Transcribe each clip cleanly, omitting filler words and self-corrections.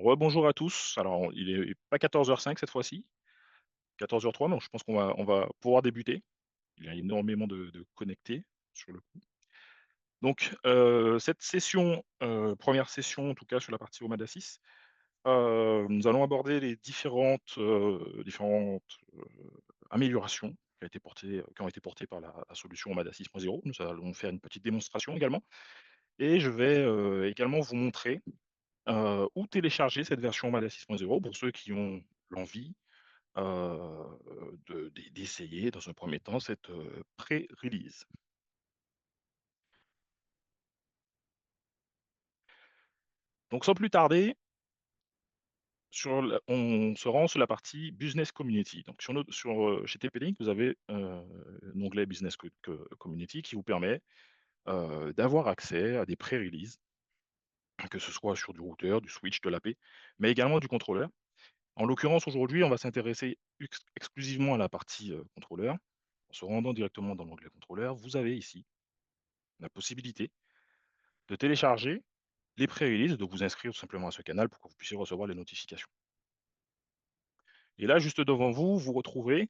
Rebonjour à tous. Alors, il est pas 14h05 cette fois-ci, 14h03, donc je pense qu'on va pouvoir débuter. Il y a énormément de connectés sur le coup. Donc, cette session, 1re session en tout cas sur la partie Omada 6, nous allons aborder les différentes améliorations qui ont été portées par la solution Omada 6.0. Nous allons faire une petite démonstration également et je vais, également vous montrer, où télécharger cette version Omada 6.0 pour ceux qui ont l'envie d'essayer dans un premier temps cette, pré-release. Donc sans plus tarder, on se rend sur la partie Business Community. Donc chez TP-Link, vous avez, un onglet Business Community qui vous permet, d'avoir accès à des pré-releases, que ce soit sur du routeur, du switch, de l'AP, mais également du contrôleur. En l'occurrence, aujourd'hui, on va s'intéresser exclusivement à la partie, contrôleur. En se rendant directement dans l'onglet contrôleur, vous avez ici la possibilité de télécharger les pré-releases, de vous inscrire tout simplement à ce canal pour que vous puissiez recevoir les notifications. Et là, juste devant vous, vous retrouvez,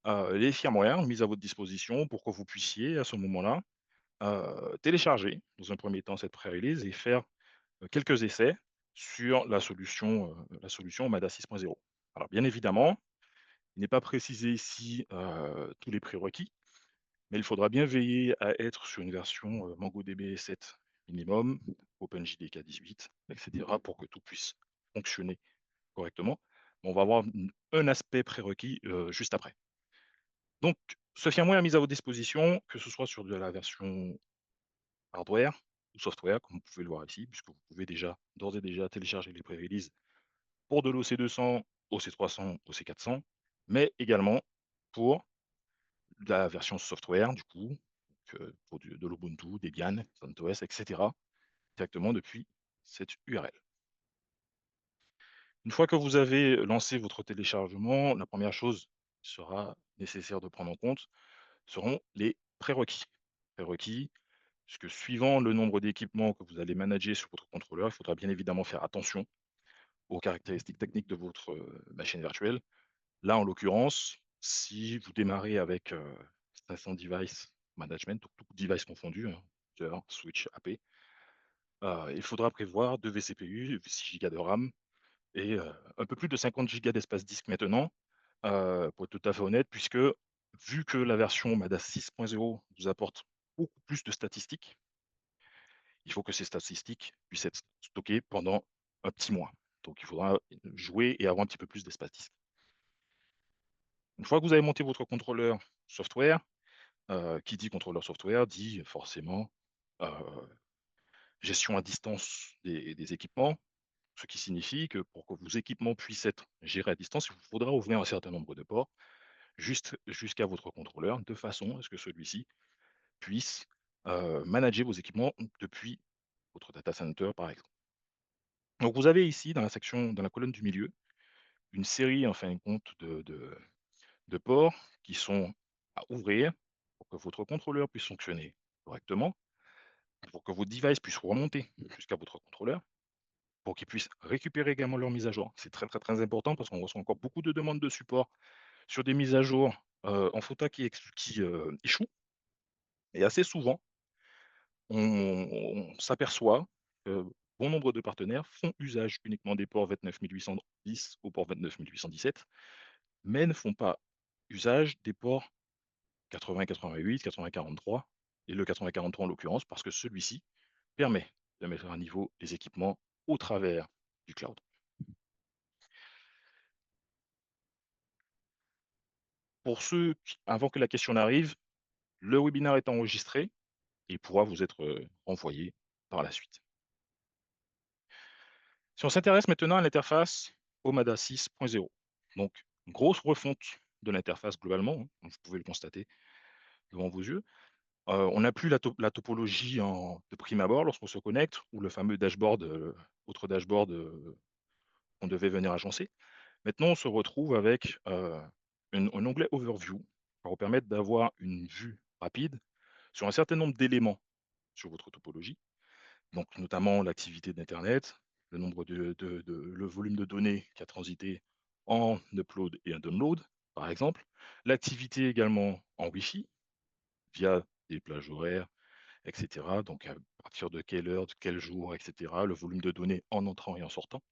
les firmware mis à votre disposition pour que vous puissiez, à ce moment-là, télécharger, dans un premier temps, cette pré-release et faire, quelques essais sur la solution Omada 6.0. Alors bien évidemment, il n'est pas précisé ici, tous les prérequis, mais il faudra bien veiller à être sur une version, MongoDB 7 minimum, OpenJDK 18, et cetera, pour que tout puisse fonctionner correctement. On va avoir un aspect prérequis, juste après. Donc ce firmware est mis à votre disposition, que ce soit sur de la version hardware ou software, comme vous pouvez le voir ici, puisque vous pouvez d'ores et déjà télécharger les pré-releases pour de l'OC200, OC300, OC400, mais également pour la version software du coup, donc, pour de l'Ubuntu, Debian, CentOS, et cetera, directement depuis cette URL. Une fois que vous avez lancé votre téléchargement, la première chose qui sera nécessaire de prendre en compte seront les prérequis. Prérequis, puisque suivant le nombre d'équipements que vous allez manager sur votre contrôleur, il faudra bien évidemment faire attention aux caractéristiques techniques de votre, machine virtuelle. Là, en l'occurrence, si vous démarrez avec, 500 device management, donc tout device confondu, hein, routeur, switch, AP, il faudra prévoir 2 vCPU, 6 gigas de RAM et un peu plus de 50 gigas d'espace disque maintenant, pour être tout à fait honnête, puisque vu que la version MADA 6.0 vous apporte beaucoup plus de statistiques, il faut que ces statistiques puissent être stockées pendant un petit mois. Donc il faudra jouer et avoir un petit peu plus d'espace disque. Une fois que vous avez monté votre contrôleur software, qui dit contrôleur software dit forcément, heu, gestion à distance des équipements, ce qui signifie que pour que vos équipements puissent être gérés à distance, il vous faudra ouvrir un certain nombre de ports jusqu'à votre contrôleur, de façon à ce que celui-ci puisse, manager vos équipements depuis votre data center, par exemple. Donc vous avez ici dans la colonne du milieu, une série en fin de compte de ports qui sont à ouvrir pour que votre contrôleur puisse fonctionner correctement, pour que vos devices puissent remonter jusqu'à votre contrôleur, pour qu'ils puissent récupérer également leurs mises à jour. C'est très, très, très important parce qu'on reçoit encore beaucoup de demandes de support sur des mises à jour, en FOTA qui échouent et assez souvent, on s'aperçoit que bon nombre de partenaires font usage uniquement des ports 29810 ou port 29817, mais ne font pas usage des ports 8088, 8043 et le 8043 en l'occurrence, parce que celui-ci permet de mettre à niveau les équipements au travers du cloud. Pour ceux avant que la question n'arrive, le webinaire est enregistré et pourra vous être envoyé par la suite. Si on s'intéresse maintenant à l'interface Omada 6.0, donc une grosse refonte de l'interface globalement, hein, comme vous pouvez le constater devant vos yeux. On n'a plus la topologie de prime abord lorsqu'on se connecte ou le fameux dashboard, autre dashboard qu'on devait venir agencer. Maintenant, on se retrouve avec un onglet Overview pour vous permettre d'avoir une vue rapide sur un certain nombre d'éléments sur votre topologie, donc notamment l'activité d'Internet, le nombre le volume de données qui a transité en upload et en download, par exemple. L'activité également en Wi-Fi via des plages horaires, et cetera. Donc à partir de quelle heure, de quel jour, et cetera. Le volume de données en entrant et en sortant.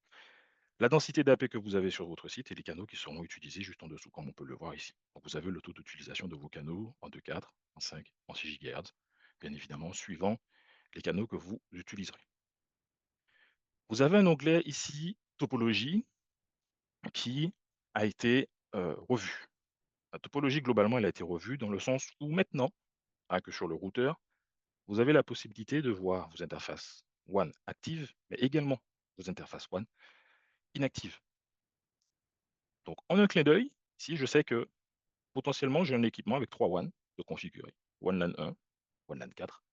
La densité d'AP que vous avez sur votre site et les canaux qui seront utilisés juste en dessous, comme on peut le voir ici. Donc vous avez le taux d'utilisation de vos canaux en 2.4, en 5, en 6 GHz, bien évidemment, suivant les canaux que vous utiliserez. Vous avez un onglet ici, topologie, qui a été revu. La topologie, globalement, elle a été revue dans le sens où maintenant, que sur le routeur, vous avez la possibilité de voir vos interfaces WAN actives, mais également vos interfaces WAN inactives. Donc, en un clin d'œil, ici, je sais que potentiellement, j'ai un équipement avec 3 WAN de configurer. WAN LAN 1, WAN LAN 4,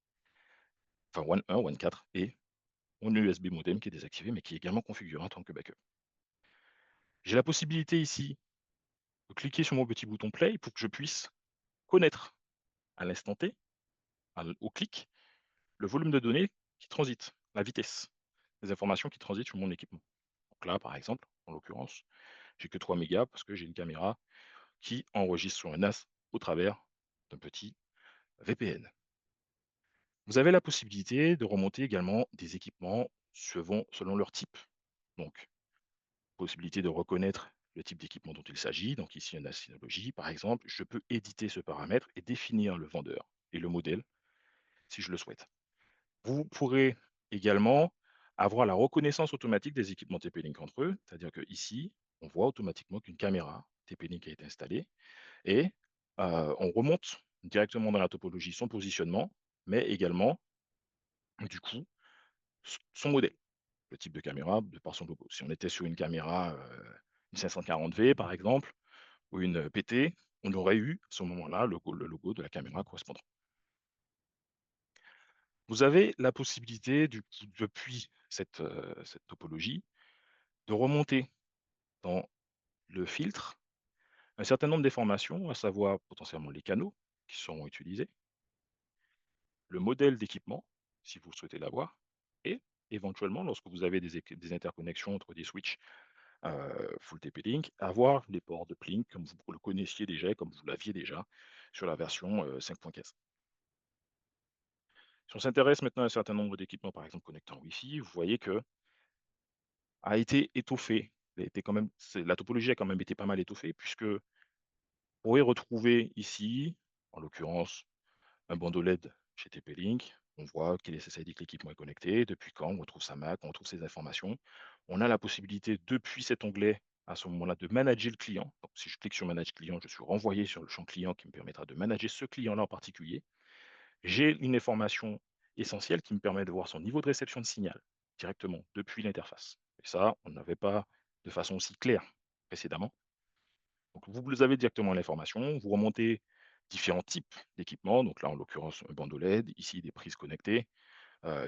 enfin WAN 1, WAN 4 et mon USB modem qui est désactivé, mais qui est également configuré en tant que backup. J'ai la possibilité ici de cliquer sur mon petit bouton play pour que je puisse connaître à l'instant T, au clic, le volume de données qui transite, la vitesse des informations qui transitent sur mon équipement. Donc là, par exemple, en l'occurrence, j'ai que 3 mégas parce que j'ai une caméra qui enregistre sur un NAS au travers d'un petit VPN. Vous avez la possibilité de remonter également des équipements selon leur type. Donc, possibilité de reconnaître le type d'équipement dont il s'agit. Donc ici, un Synology, par exemple. Je peux éditer ce paramètre et définir le vendeur et le modèle si je le souhaite. Vous pourrez également avoir la reconnaissance automatique des équipements TP-Link entre eux, c'est-à-dire que ici, on voit automatiquement qu'une caméra TP-Link a été installée et on remonte directement dans la topologie son positionnement, mais également, du coup, son modèle, le type de caméra de par son logo. Si on était sur une caméra, une 540V par exemple, ou une PT, on aurait eu à ce moment-là le logo de la caméra correspondant. Vous avez la possibilité, du coup, depuis cette topologie, de remonter dans le filtre un certain nombre d'informations, à savoir potentiellement les canaux qui seront utilisés, le modèle d'équipement, si vous souhaitez l'avoir, et éventuellement, lorsque vous avez des interconnexions entre des switches full TP-Link, avoir les ports de Plink comme vous le connaissiez déjà, comme vous l'aviez déjà sur la version 5.15. Si on s'intéresse maintenant à un certain nombre d'équipements, par exemple connecteurs Wi-Fi, vous voyez que a été étoffé. La topologie a quand même été pas mal étoffée, puisque vous pourrez retrouver ici, en l'occurrence, un bandeau LED chez TP-Link. On voit quel SSID que l'équipement est connecté, depuis quand, on retrouve sa MAC, on retrouve ses informations. On a la possibilité, depuis cet onglet, à ce moment-là, de manager le client. Donc, si je clique sur Manage client, je suis renvoyé sur le champ client qui me permettra de manager ce client-là en particulier. J'ai une information essentielle qui me permet de voir son niveau de réception de signal directement depuis l'interface. Et ça, on n'avait pas de façon aussi claire précédemment. Donc, vous avez directement l'information, vous remontez différents types d'équipements. Donc là, en l'occurrence, un bandeau LED, ici des prises connectées,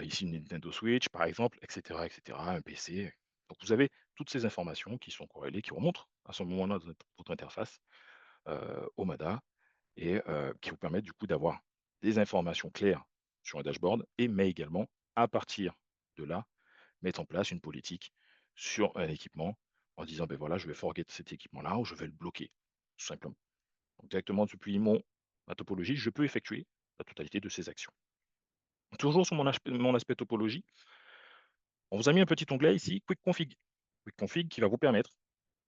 ici une Nintendo Switch, par exemple, etc., etc., un PC. Donc vous avez toutes ces informations qui sont corrélées, qui remontent à ce moment-là dans votre interface au MADA et qui vous permettent du coup d'avoir des informations claires sur un dashboard mais également, à partir de là, mettre en place une politique sur un équipement en disant: ben voilà, je vais forget cet équipement-là ou je vais le bloquer», tout simplement. Donc directement depuis ma topologie, je peux effectuer la totalité de ces actions. Toujours sur mon aspect topologie, on vous a mis un petit onglet ici, Quick Config. Quick Config qui va vous permettre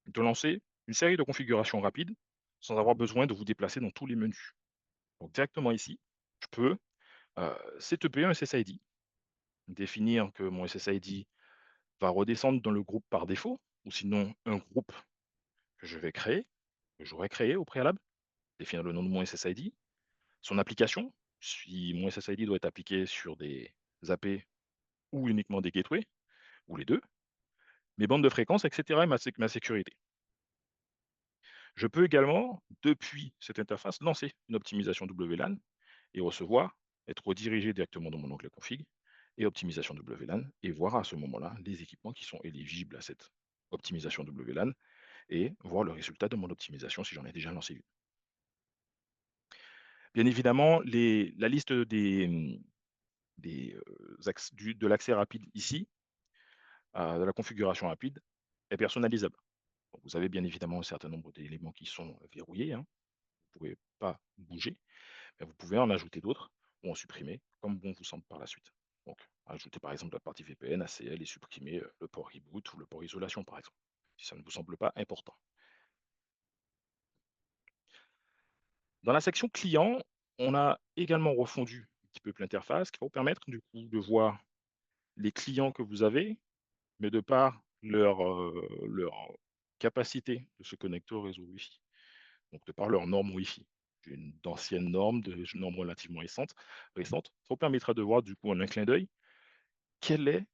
de lancer une série de configurations rapides sans avoir besoin de vous déplacer dans tous les menus. Donc directement ici, je peux setuper un SSID, définir que mon SSID va redescendre dans le groupe par défaut, ou sinon un groupe que je vais créer, que j'aurais créé au préalable, définir le nom de mon SSID, son application, si mon SSID doit être appliqué sur des AP ou uniquement des gateways, ou les deux, mes bandes de fréquences, etc. et ma sécurité. Je peux également, depuis cette interface, lancer une optimisation WLAN et recevoir, être redirigé directement dans mon onglet config et optimisation WLAN et voir à ce moment-là les équipements qui sont éligibles à cette optimisation WLAN et voir le résultat de mon optimisation si j'en ai déjà lancé une. Bien évidemment, la liste de l'accès rapide ici de la configuration rapide est personnalisable. Donc vous avez bien évidemment un certain nombre d'éléments qui sont verrouillés, hein, vous ne pouvez pas bouger, mais vous pouvez en ajouter d'autres ou en supprimer comme bon vous semble par la suite. Donc ajouter par exemple la partie VPN, ACL et supprimer, le port reboot ou le port isolation par exemple, si ça ne vous semble pas important. Dans la section client, on a également refondu un petit peu l'interface qui va vous permettre du coup de voir les clients que vous avez, mais de par leur capacité de se connecter au réseau Wi-Fi, donc de par leurs normes Wi-Fi. D'anciennes normes, de normes relativement récentes. Ça vous permettra de voir du coup en un clin d'œil, quelle est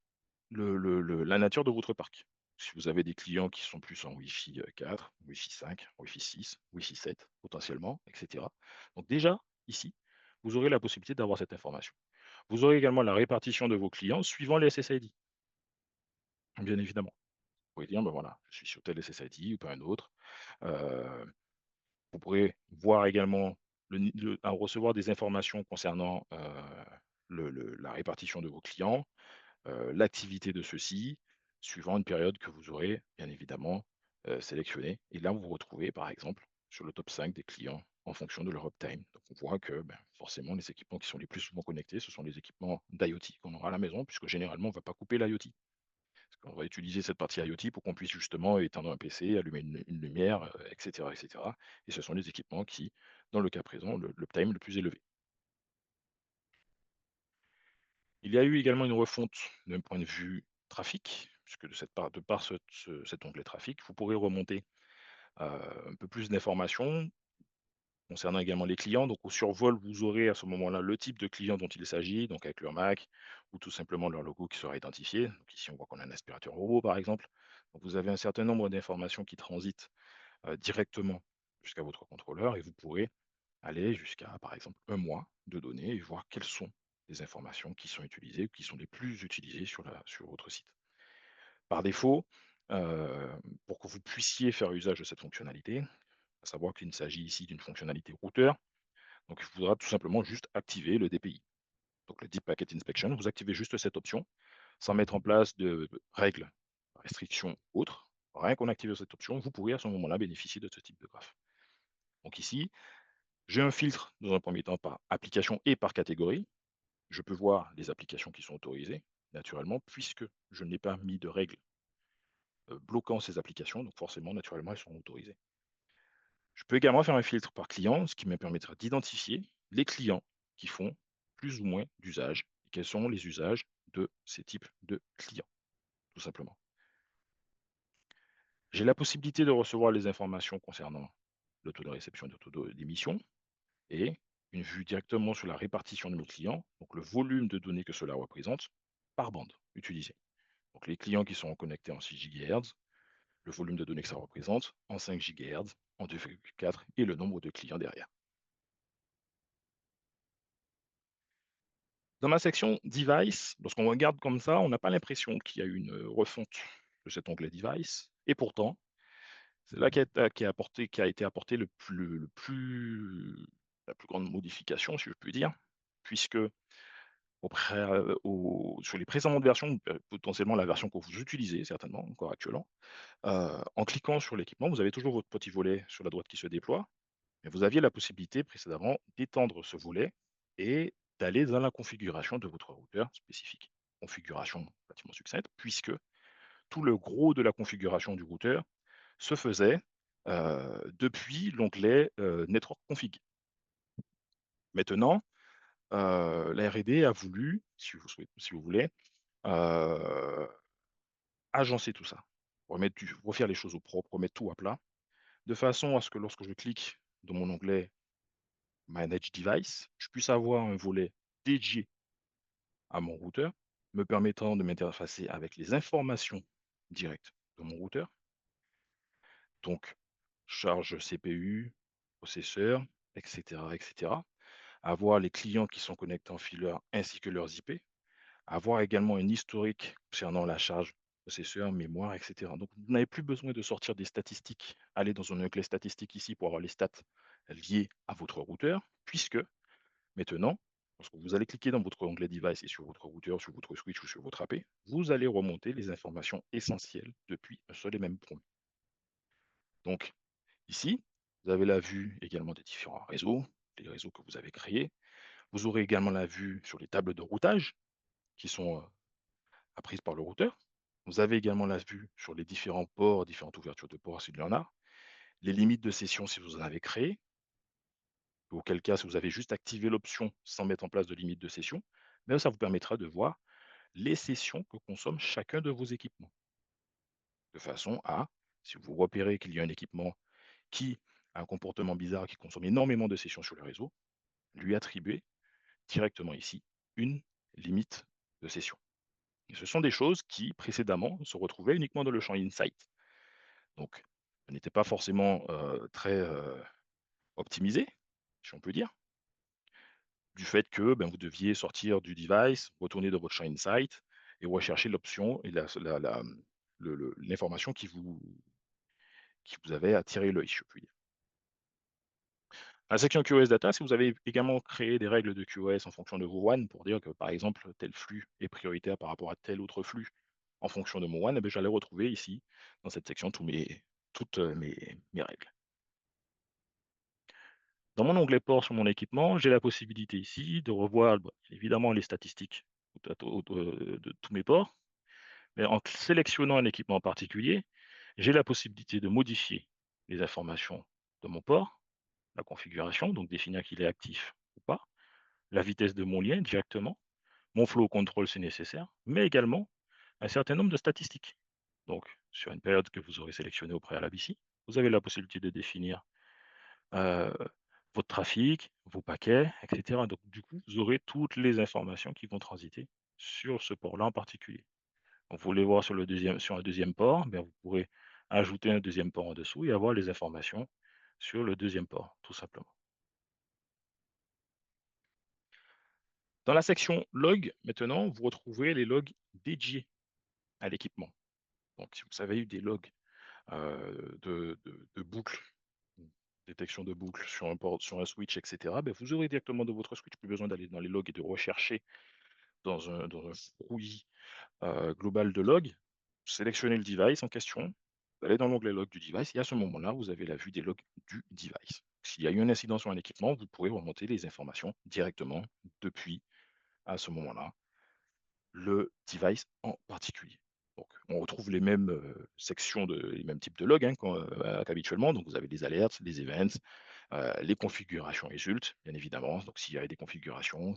la nature de votre parc. Si vous avez des clients qui sont plus en Wi-Fi, 4, Wi-Fi 5, Wi-Fi 6, Wi-Fi 7 potentiellement, et cetera. Donc déjà, ici, vous aurez la possibilité d'avoir cette information. Vous aurez également la répartition de vos clients suivant les SSID, bien évidemment. Vous pouvez dire: «Ben voilà, je suis sur tel SSID ou pas un autre». Heu, vous pourrez voir également recevoir des informations concernant, la répartition de vos clients, l'activité de ceux-ci, suivant une période que vous aurez bien évidemment, sélectionnée et là, vous vous retrouvez par exemple sur le top 5 des clients en fonction de leur uptime. Donc on voit que, ben, forcément les équipements qui sont les plus souvent connectés, ce sont les équipements d'IoT qu'on aura à la maison puisque généralement on ne va pas couper l'IoT. Parce qu'on va utiliser cette partie IoT pour qu'on puisse justement éteindre un PC, allumer une lumière, et cetera et cetera et ce sont les équipements qui, dans le cas présent, l'uptime le plus élevé. Il y a eu également une refonte d'un point de vue trafic, puisque de par cet onglet trafic, vous pourrez remonter, un peu plus d'informations concernant également les clients. Donc au survol, vous aurez à ce moment-là le type de client dont il s'agit, donc avec leur MAC ou tout simplement leur logo qui sera identifié. Donc ici, on voit qu'on a un aspirateur robot, par exemple. Donc vous avez un certain nombre d'informations qui transitent, directement jusqu'à votre contrôleur et vous pourrez aller jusqu'à, par exemple, un mois de données et voir quelles sont les informations qui sont utilisées, qui sont les plus utilisées sur votre site. Par défaut, heu, pour que vous puissiez faire usage de cette fonctionnalité, à savoir qu'il s'agit ici d'une fonctionnalité routeur, donc il faudra tout simplement juste activer le DPI. Donc le Deep Packet Inspection, vous activez juste cette option, sans mettre en place de règles, restrictions autres. Rien qu'en activant cette option, vous pourrez à ce moment-là bénéficier de ce type de graphe. Donc ici, j'ai un filtre dans un premier temps par application et par catégorie. Je peux voir les applications qui sont autorisées, naturellement, puisque je n'ai pas mis de règles bloquant ces applications, donc forcément, naturellement, elles seront autorisées. Je peux également faire un filtre par client, ce qui me permettra d'identifier les clients qui font plus ou moins d'usages et quels sont les usages de ces types de clients, tout simplement. J'ai la possibilité de recevoir les informations concernant le taux de réception et le taux d'émission et une vue directement sur la répartition de mes clients, donc le volume de données que cela représente par bande utilisée. Donc les clients qui sont connectés en 6 GHz, le volume de données que ça représente en 5 GHz, en 2,4 et le nombre de clients derrière. Dans ma section device, lorsqu'on regarde comme ça, on n'a pas l'impression qu'il y a eu une refonte de cet onglet device et pourtant, c'est là qui a été apporté la plus grande modification, si je puis dire, puisque sur les précédentes versions, potentiellement la version que vous utilisez certainement encore actuellement, en cliquant sur l'équipement, vous avez toujours votre petit volet sur la droite qui se déploie, mais vous aviez la possibilité précédemment d'étendre ce volet et d'aller dans la configuration de votre routeur spécifique. Configuration relativement succincte, puisque tout le gros de la configuration du routeur se faisait depuis l'onglet Network Config. Maintenant, la R&D a voulu, si vous voulez, heu, agencer tout ça, refaire les choses au propre, remettre tout à plat, de façon à ce que lorsque je clique dans mon onglet Manage Device, je puisse avoir un volet dédié à mon routeur, me permettant de m'interfacer avec les informations directes de mon routeur, donc charge CPU, processeur, et cetera. Avoir les clients qui sont connectés en fileur ainsi que leurs IP, avoir également une historique concernant la charge processeur, mémoire, et cetera. Donc vous n'avez plus besoin de sortir des statistiques, aller dans un onglet statistique ici pour avoir les stats liées à votre routeur, puisque maintenant, Lorsque vous allez cliquer dans votre onglet Device et sur votre routeur, sur votre switch ou sur votre AP, vous allez remonter les informations essentielles depuis un seul et même point. Donc, ici, vous avez la vue également des différents réseaux, les réseaux que vous avez créés. Vous aurez également la vue sur les tables de routage qui sont apprises par le routeur. Vous avez également la vue sur les différents ports, différentes ouvertures de ports s'il y en a, les limites de session si vous en avez créé, auquel cas si vous avez juste activé l'option sans mettre en place de limite de session, mais ça vous permettra de voir les sessions que consomme chacun de vos équipements. De façon à, si vous repérez qu'il y a un équipement qui a un comportement bizarre, qui consomme énormément de sessions sur le réseau, lui attribuer directement ici une limite de session. Et ce sont des choses qui, précédemment, se retrouvaient uniquement dans le champ Insight. Donc, ce n'était pas forcément très optimisé, si on peut dire, du fait que ben, vous deviez sortir du device, retourner dans votre champ Insight et rechercher l'option et l'information qui vous avait attiré l'œil, si je puis dire. La section QoS Data, si vous avez également créé des règles de QoS en fonction de vos WAN pour dire que, par exemple, tel flux est prioritaire par rapport à tel autre flux en fonction de mon WAN, eh bien, j'allais retrouver ici, dans cette section, toutes mes règles. Dans mon onglet port sur mon équipement, j'ai la possibilité ici de revoir évidemment les statistiques de tous mes ports, mais en sélectionnant un équipement en particulier, j'ai la possibilité de modifier les informations de mon port, la configuration, donc définir qu'il est actif ou pas, la vitesse de mon lien directement, mon flow control si nécessaire, mais également un certain nombre de statistiques. Donc, sur une période que vous aurez sélectionnée au préalable ici, vous avez la possibilité de définir euh, votre trafic, vos paquets, etc. Donc, du coup, vous aurez toutes les informations qui vont transiter sur ce port-là en particulier. Donc, vous voulez voir sur un deuxième port, ben, vous pourrez ajouter un deuxième port en dessous et avoir les informations sur le deuxième port, tout simplement. Dans la section log, maintenant, vous retrouvez les logs dédiés à l'équipement. Donc, si vous avez eu des logs de boucles, détection de boucles sur un port, sur un switch, etc., ben, vous aurez directement de votre switch, plus besoin d'aller dans les logs et de rechercher dans un fouillis global de logs. Sélectionnez le device en question, vous allez dans l'onglet log du device et à ce moment-là, vous avez la vue des logs du device. S'il y a eu un incident sur un équipement, vous pourrez remonter les informations directement depuis, à ce moment-là, le device en particulier. Donc, on retrouve les mêmes sections, les mêmes types de logs qu'habituellement. Donc, vous avez les alertes, les events, les configurations résultent, bien évidemment. Donc, s'il y a des configurations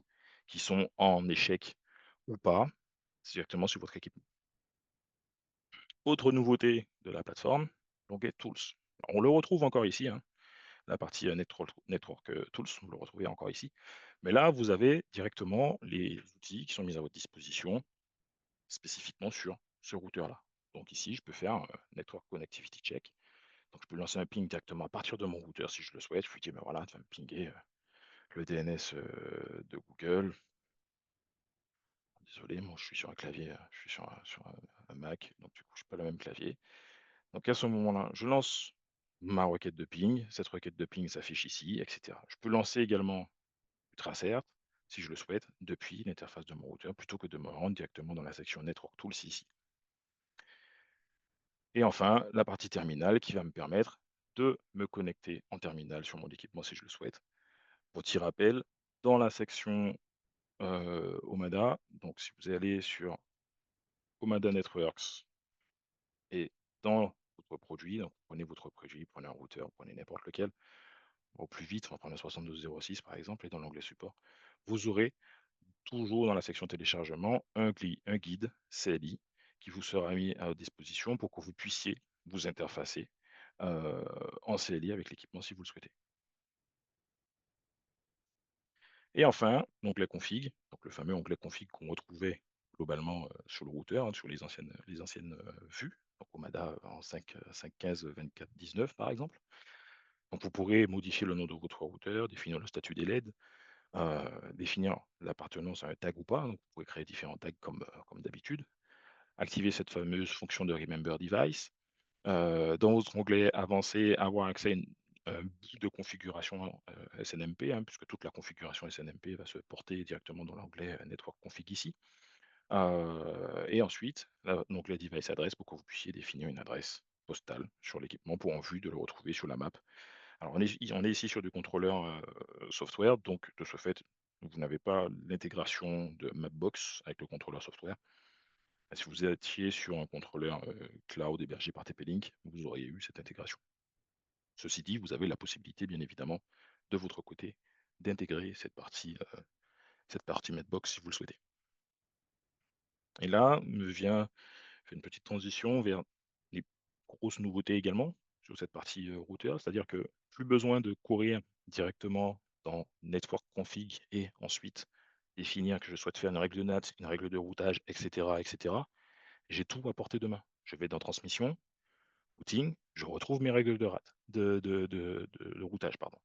qui sont en échec ou pas, c'est directement sur votre équipement. Autre nouveauté de la plateforme, l'onglet Tools. On le retrouve encore ici, hein, la partie Network Tools, vous le retrouvez encore ici. Mais là, vous avez directement les outils qui sont mis à votre disposition spécifiquement sur ce routeur-là. Donc ici, je peux faire un Network Connectivity Check. Donc je peux lancer un ping directement à partir de mon routeur si je le souhaite. Je lui dis, ben voilà, tu vas me pinguer le DNS de Google. Désolé, moi je suis sur un clavier, je suis sur un Mac, donc du coup je n'ai pas le même clavier. Donc à ce moment-là, je lance ma requête de ping. Cette requête de ping s'affiche ici, etc. Je peux lancer également du tracert, si je le souhaite, depuis l'interface de mon routeur, plutôt que de me rendre directement dans la section Network Tools ici. Et enfin, la partie terminale qui va me permettre de me connecter en terminal sur mon équipement si je le souhaite. Petit rappel, dans la section Omada, donc si vous allez sur Omada Networks et dans votre produit, donc prenez votre produit, prenez un routeur, prenez n'importe lequel, au plus vite, on va prendre le 7206 par exemple, et dans l'onglet support, vous aurez toujours dans la section téléchargement un guide CLI qui vous sera mis à votre disposition pour que vous puissiez vous interfacer en CLI avec l'équipement si vous le souhaitez. Et enfin, l'onglet config, donc le fameux onglet config qu'on retrouvait globalement sur le routeur, hein, sur les anciennes vues, donc Omada en 5.15, 24, 19 par exemple. Donc vous pourrez modifier le nom de votre routeur, définir le statut des LED, définir l'appartenance à un tag ou pas. Donc vous pouvez créer différents tags comme d'habitude. Activer cette fameuse fonction de Remember Device. Dans votre onglet avancé, avoir accès à une bout de configuration, SNMP, hein, puisque toute la configuration SNMP va se porter directement dans l'onglet, Network Config ici. Et ensuite, l'onglet Device Address pour que vous puissiez définir une adresse postale sur l'équipement pour en vue de le retrouver sur la map. Alors on est ici sur du contrôleur, software, donc de ce fait, vous n'avez pas l'intégration de Mapbox avec le contrôleur software. Si vous étiez sur un contrôleur, cloud hébergé par TP-Link, vous auriez eu cette intégration. Ceci dit, vous avez la possibilité, bien évidemment, de votre côté, d'intégrer cette partie Mapbox si vous le souhaitez. Et là, me vient fait une petite transition vers les grosses nouveautés également sur cette partie, routeur. C'est-à-dire que plus besoin de courir directement dans Network Config et ensuite définir que je souhaite faire une règle de NAT, une règle de routage, et cetera, et cetera. J'ai tout à portée de main. Je vais dans transmission, routing, je retrouve mes règles de rat de routage, pardon.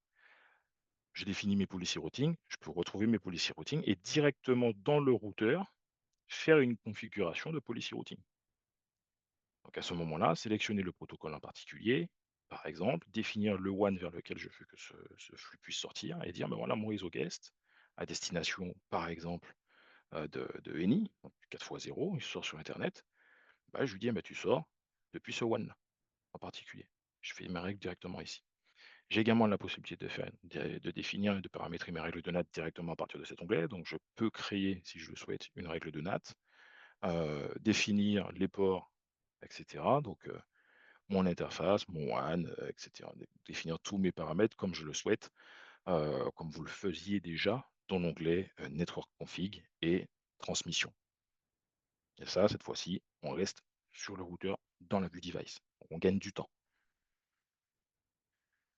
Je définis mes policy routing, je peux retrouver mes policy routing et directement dans le routeur, faire une configuration de policy routing. Donc à ce moment-là, sélectionner le protocole en particulier, par exemple, définir le WAN vers lequel je veux que ce flux puisse sortir et dire, ben voilà, mon réseau guest à destination, par exemple, de ENI, donc 4x0, il sort sur Internet, bah, je lui dis, ah ben, tu sors depuis ce WAN-là en particulier. Je fais mes règles directement ici. J'ai également la possibilité de définir et de paramétrer mes règles de NAT directement à partir de cet onglet. Donc je peux créer, si je le souhaite, une règle de NAT, définir les ports, etc. Donc mon interface, mon WAN, et cetera. Définir tous mes paramètres comme je le souhaite, comme vous le faisiez déjà dans l'onglet, Network Config et transmission. Et ça, cette fois-ci, on reste sur le routeur dans la vue device. On gagne du temps.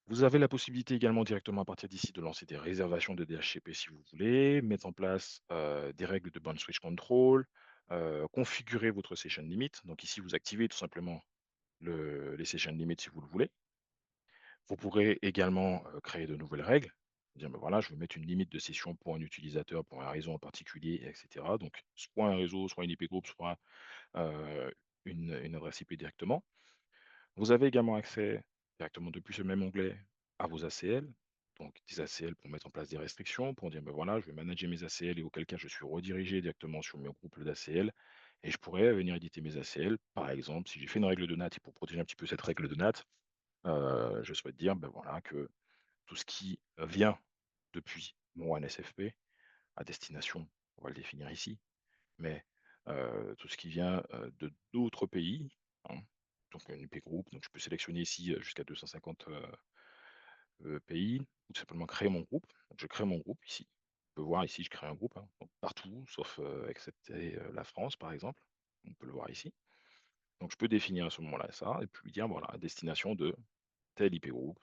Vous avez la possibilité également directement à partir d'ici de lancer des réservations de DHCP si vous voulez, mettre en place, des règles de band switch control, configurer votre session limit. Donc ici, vous activez tout simplement les session limits si vous le voulez. Vous pourrez également, créer de nouvelles règles, dire: «Ben voilà, je veux mettre une limite de session pour un utilisateur, pour un réseau en particulier, et cetera». Donc soit un réseau, soit une IP group, soit, heu, une adresse IP directement. Vous avez également accès directement depuis ce même onglet à vos ACL, donc des ACL pour mettre en place des restrictions, pour dire: «Ben voilà, je vais manager mes ACL» et auquel cas je suis redirigé directement sur mes groupes d'ACL et je pourrais venir éditer mes ACL. Par exemple, si j'ai fait une règle de NAT et pour protéger un petit peu cette règle de NAT, je souhaite dire, ben voilà, que tout ce qui vient depuis mon NSFP à destination, on va le définir ici, mais tout ce qui vient, de d'autres pays, hein, donc une IP group, donc je peux sélectionner ici, jusqu'à 250, pays ou tout simplement créer mon groupe. Donc je crée mon groupe ici. On peut voir ici, je crée un groupe, hein, donc partout sauf, excepté, la France par exemple. On peut le voir ici. Donc je peux définir à ce moment-là ça et puis dire voilà, à destination de tel IP group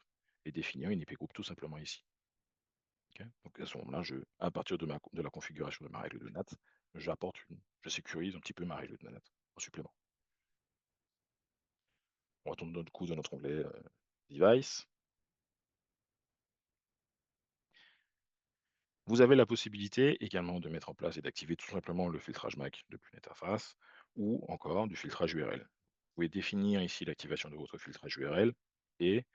et définir une IP group tout simplement ici. OK? Donc à ce moment-là, à partir de la configuration de ma règle de NAT, je sécurise un petit peu ma règle de NAT en supplément. On retourne du coup dans notre onglet, device. Vous avez la possibilité également de mettre en place et d'activer tout simplement le filtrage MAC depuis l'interface ou encore du filtrage URL. Vous pouvez définir ici l'activation de votre filtrage URL et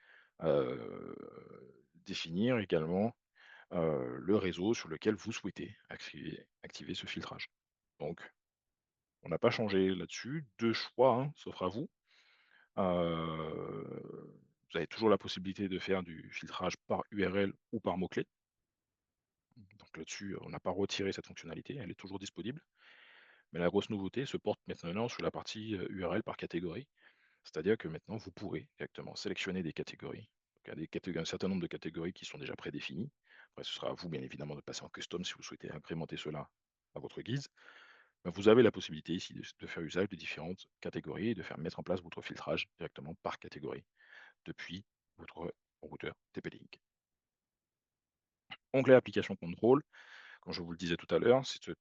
heu, définir également, le réseau sur lequel vous souhaitez activer ce filtrage. Donc on n'a pas changé là-dessus, 2 choix, hein, s'offrent à vous. Vous avez toujours la possibilité de faire du filtrage par URL ou par mot-clé. Donc là-dessus, on n'a pas retiré cette fonctionnalité, elle est toujours disponible. Mais la grosse nouveauté se porte maintenant sur la partie, URL par catégorie. C'est-à-dire que maintenant, vous pourrez directement sélectionner des catégories. Donc il y a un certain nombre de catégories qui sont déjà prédéfinies. Après, ce sera à vous, bien évidemment, de passer en custom si vous souhaitez incrémenter cela à votre guise. Ben, vous avez la possibilité ici de faire usage de différentes catégories et de faire mettre en place votre filtrage directement par catégorie depuis votre routeur TP-Link. Onglet application contrôle, comme je vous le disais tout à l'heure, c'est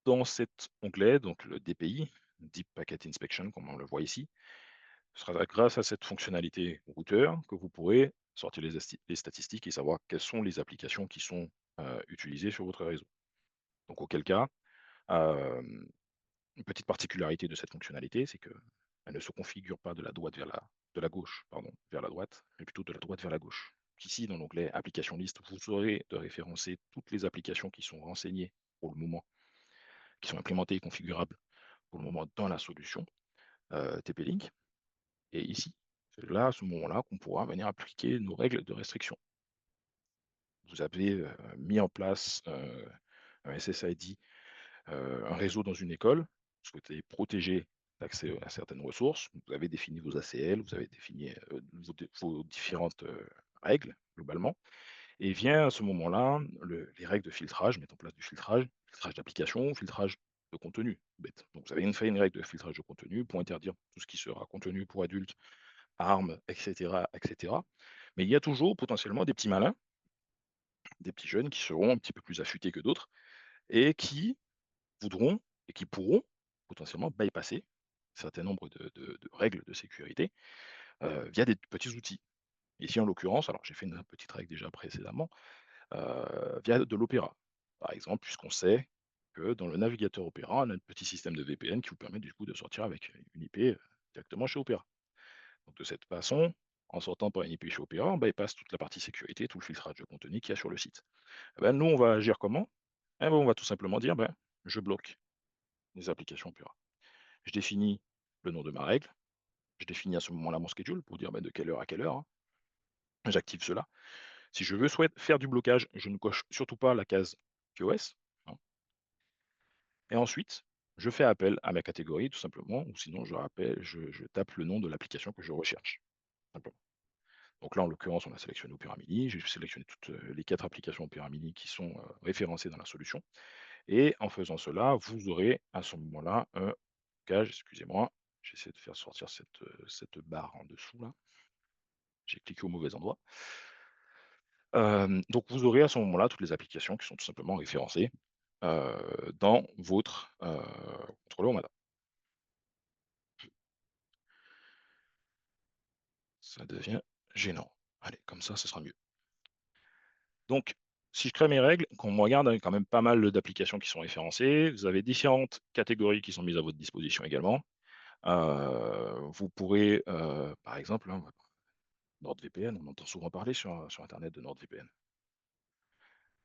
dans cet onglet, donc le DPI, Deep Packet Inspection, comme on le voit ici, ce sera grâce à cette fonctionnalité routeur que vous pourrez sortir les statistiques et savoir quelles sont les applications qui sont utilisées sur votre réseau. Donc auquel cas, une petite particularité de cette fonctionnalité, c'est qu'elle ne se configure pas de la gauche, pardon, vers la droite, mais plutôt de la droite vers la gauche. Ici, dans l'onglet application liste, vous aurez de référencer toutes les applications qui sont renseignées pour le moment, qui sont implémentées et configurables pour le moment dans la solution TP-Link. Et ici, c'est là, à ce moment-là, qu'on pourra venir appliquer nos règles de restriction. Vous avez mis en place un SSID, un réseau dans une école, vous souhaitez protéger l'accès à certaines ressources, vous avez défini vos ACL, vous avez défini vos différentes règles globalement, et vient à ce moment-là les règles de filtrage, mettre en place du filtrage, filtrage d'application, filtrage de contenu, bête. Donc vous avez fait une règle de filtrage de contenu pour interdire tout ce qui sera contenu pour adultes, armes, etc., etc. Mais il y a toujours potentiellement des petits malins, des petits jeunes qui seront un petit peu plus affûtés que d'autres et qui voudront et qui pourront potentiellement bypasser un certain nombre de règles de sécurité via des petits outils. Ici, en l'occurrence, alors j'ai fait une petite règle déjà précédemment, via de l'Opéra. Par exemple, puisqu'on sait que dans le navigateur Opéra, on a un petit système de VPN qui vous permet du coup de sortir avec une IP directement chez Opéra. Donc de cette façon, en sortant par une IP chez Opéra, on bypasse toute la partie sécurité, tout le filtrage de contenu qu'il y a sur le site. Eh ben, nous, on va agir comment? Eh ben, on va tout simplement dire, ben, je bloque les applications Opéra. Je définis le nom de ma règle, je définis à ce moment-là mon schedule pour dire ben, de quelle heure à quelle heure, hein. J'active cela. Si je veux faire du blocage, je ne coche surtout pas la case QoS, hein. Et ensuite, je fais appel à ma catégorie, tout simplement, ou sinon je tape le nom de l'application que je recherche, simplement. Donc là, en l'occurrence, on a sélectionné Opera Mini. J'ai sélectionné toutes les 4 applications Opera Mini qui sont référencées dans la solution. Et en faisant cela, vous aurez à ce moment-là un blocage, excusez-moi, j'essaie de faire sortir cette barre en dessous là. J'ai cliqué au mauvais endroit. Donc vous aurez à ce moment-là toutes les applications qui sont tout simplement référencées dans votre contrôleur MADA. Ça devient gênant. Allez, comme ça, ce sera mieux. Donc, si je crée mes règles, quand on regarde, il y a quand même pas mal d'applications qui sont référencées. Vous avez différentes catégories qui sont mises à votre disposition également. Vous pourrez, par exemple, hein, NordVPN, on entend souvent parler sur Internet de NordVPN.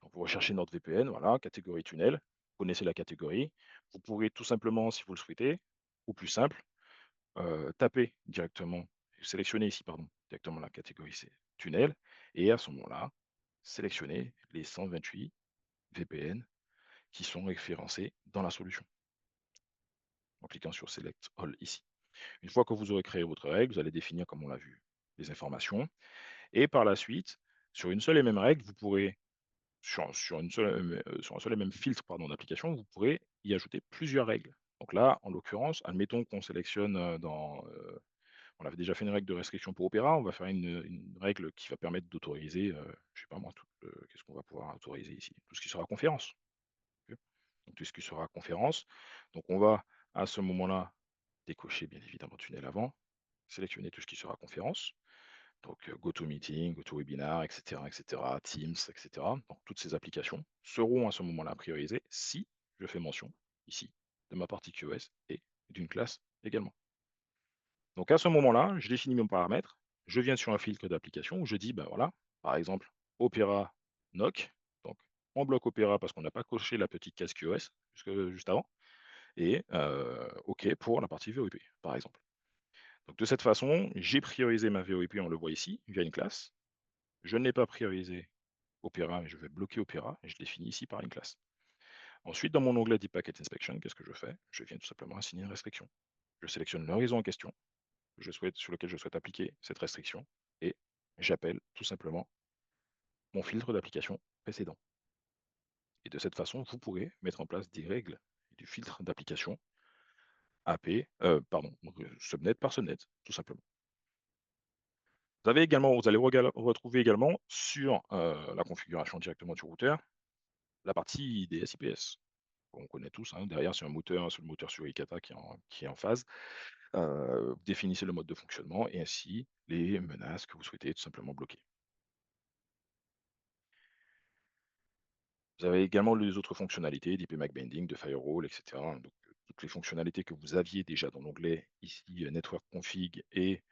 Donc, vous recherchez NordVPN, voilà, catégorie tunnel, vous connaissez la catégorie. Vous pourrez tout simplement, si vous le souhaitez, ou plus simple, taper directement, sélectionner ici, pardon, directement la catégorie c'est tunnel, et à ce moment-là, sélectionner les 128 VPN qui sont référencés dans la solution, en cliquant sur Select All ici. Une fois que vous aurez créé votre règle, vous allez définir, comme on l'a vu, les informations, et par la suite, sur une seule et même règle, vous pourrez, sur un seul et même filtre d'application, vous pourrez y ajouter plusieurs règles. Donc là, en l'occurrence, admettons qu'on sélectionne on avait déjà fait une règle de restriction pour Opera, on va faire une règle qui va permettre d'autoriser, je sais pas moi, qu'est-ce qu'on va pouvoir autoriser ici? Tout ce qui sera conférence. OK. Donc tout ce qui sera conférence. Donc on va à ce moment-là décocher bien évidemment tunnel avant, sélectionner tout ce qui sera conférence. Donc GoToMeeting, GoToWebinar, etc., etc., Teams, etc. Donc toutes ces applications seront à ce moment-là priorisées si je fais mention ici de ma partie QoS et d'une classe également. Donc à ce moment-là, je définis mon paramètre, je viens sur un filtre d'application où je dis, ben voilà, par exemple, Opera NOC, donc on bloque Opera parce qu'on n'a pas coché la petite case QoS juste avant, et OK pour la partie VoIP, par exemple. Donc de cette façon, j'ai priorisé ma VoIP, on le voit ici, via une classe. Je n'ai pas priorisé Opera, mais je vais bloquer Opera, et je définis ici par une classe. Ensuite, dans mon onglet Deep Packet Inspection, qu'est-ce que je fais? Je viens tout simplement assigner une restriction. Je sélectionne l'horizon en question, sur lequel je souhaite appliquer cette restriction, et j'appelle tout simplement mon filtre d'application précédent. Et de cette façon, vous pourrez mettre en place des règles du filtre d'application AP, subnet par subnet, tout simplement. Vous allez retrouver également sur la configuration directement du routeur, la partie DSIPS. On connaît tous, hein, derrière c'est le moteur sur Ikata qui est en phase. Vous définissez le mode de fonctionnement et ainsi les menaces que vous souhaitez tout simplement bloquer. Vous avez également les autres fonctionnalités d'IP-MAC binding, de firewall, etc. Donc, toutes les fonctionnalités que vous aviez déjà dans l'onglet ici, Network Config et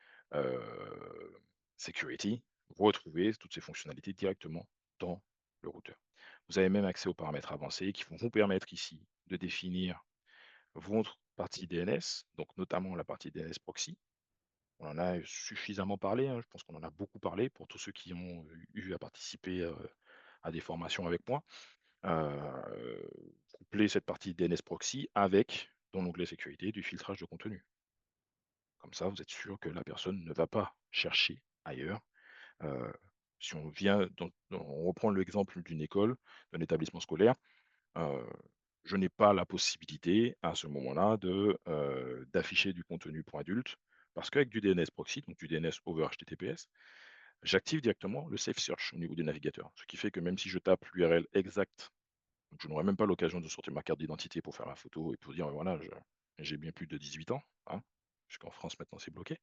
Security, vous retrouvez toutes ces fonctionnalités directement dans le routeur. Vous avez même accès aux paramètres avancés qui vont vous permettre ici de définir votre partie DNS, donc notamment la partie DNS proxy. On en a suffisamment parlé, hein, je pense qu'on en a beaucoup parlé pour tous ceux qui ont eu à participer à des formations avec moi. Coupler cette partie DNS proxy avec, dans l'onglet sécurité, du filtrage de contenu. Comme ça, vous êtes sûr que la personne ne va pas chercher ailleurs. Heu, si on vient on reprend l'exemple d'une école, d'un établissement scolaire, heu, je n'ai pas la possibilité à ce moment-là d'afficher du contenu pour adultes parce qu'avec du DNS proxy, donc du DNS over HTTPS, j'active directement le safe search au niveau du navigateur. Ce qui fait que même si je tape l'URL exacte, donc je n'aurai même pas l'occasion de sortir ma carte d'identité pour faire la photo et pour dire: «Voilà, je j'ai bien plus de 18 ans», hein, puisqu'en France maintenant c'est bloqué.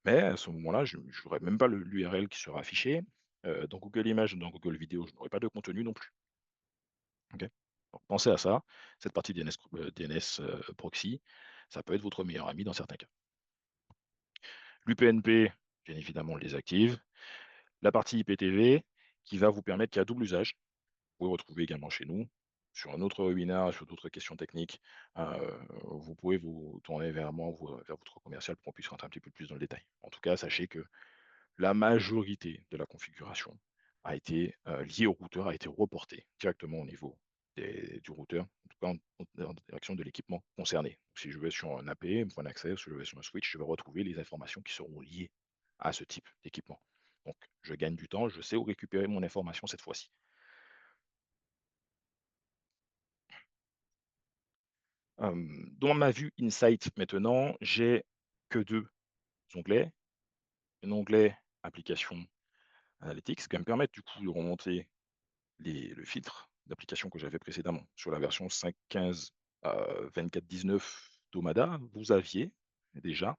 Mais à ce moment-là, je n'aurai même pas l'URL qui sera affiché. Dans Google Images, dans Google Vidéo, je n'aurai pas de contenu non plus. OK? Donc pensez à ça, cette partie DNS, proxy, ça peut être votre meilleur ami dans certains cas. L'UPnP, bien évidemment, on le désactive. La partie IPTV qui va vous permettre qu'il y a double usage. Vous pouvez retrouver également chez nous. Sur un autre webinaire, sur d'autres questions techniques, vous pouvez vous tourner vers moi ou vers votre commercial pour qu'on puisse rentrer un petit peu plus dans le détail. En tout cas, sachez que la majorité de la configuration a été, liée au routeur, a été reportée directement au niveau du routeur, en tout cas en direction de l'équipement concerné. Si je vais sur un AP, un point d'accès, si je vais sur un switch, je vais retrouver les informations qui seront liées à ce type d'équipement. Donc je gagne du temps, je sais où récupérer mon information cette fois-ci. Dans ma vue Insight maintenant, j'ai que 2 onglets. Un onglet application analytics qui va me permettre du coup de remonter le filtre d'application que j'avais précédemment. Sur la version 5.15, 24.19 d'Omada, vous aviez déjà,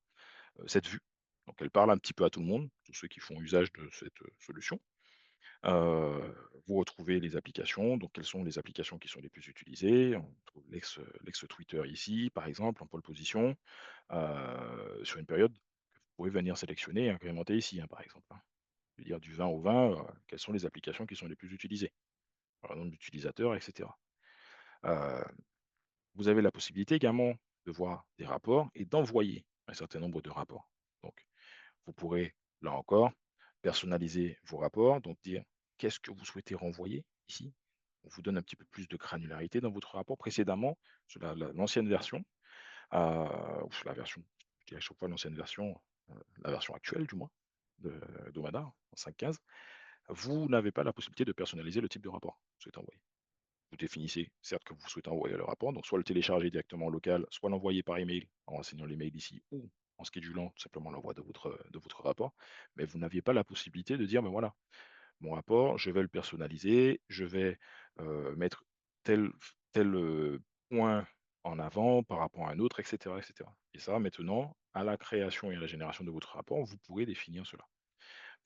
cette vue. Donc elle parle un petit peu à tout le monde, tous ceux qui font usage de cette, solution. Vous retrouvez les applications, donc quelles sont les applications qui sont les plus utilisées. On trouve l'ex Twitter ici, par exemple, en pole position, sur une période que vous pouvez venir sélectionner et incrémenter ici, hein, par exemple, hein. Je veux dire du 20 au 20, quelles sont les applications qui sont les plus utilisées? Par nombre d'utilisateurs et cetera. Heu, vous avez la possibilité également de voir des rapports et d'envoyer un certain nombre de rapports. Donc vous pourrez, là encore, personnaliser vos rapports, donc dire: «Qu'est-ce que vous souhaitez renvoyer?» ici. On vous donne un petit peu plus de granularité dans votre rapport. Précédemment, sur l'ancienne version, ou sur la version, je dirais chaque fois l'ancienne version, la version actuelle du moins, d'Omada en 5.15, vous n'avez pas la possibilité de personnaliser le type de rapport que vous souhaitez envoyer. Vous définissez certes que vous souhaitez envoyer le rapport, donc soit le télécharger directement en local, soit l'envoyer par email en renseignant l'email ici ou en schedulant tout simplement l'envoi de votre rapport. Mais vous n'aviez pas la possibilité de dire, ben voilà, mon rapport, je vais le personnaliser, je vais mettre tel, tel point en avant par rapport à un autre, etc., etc. Et ça, maintenant, à la création et à la génération de votre rapport, vous pourrez définir cela.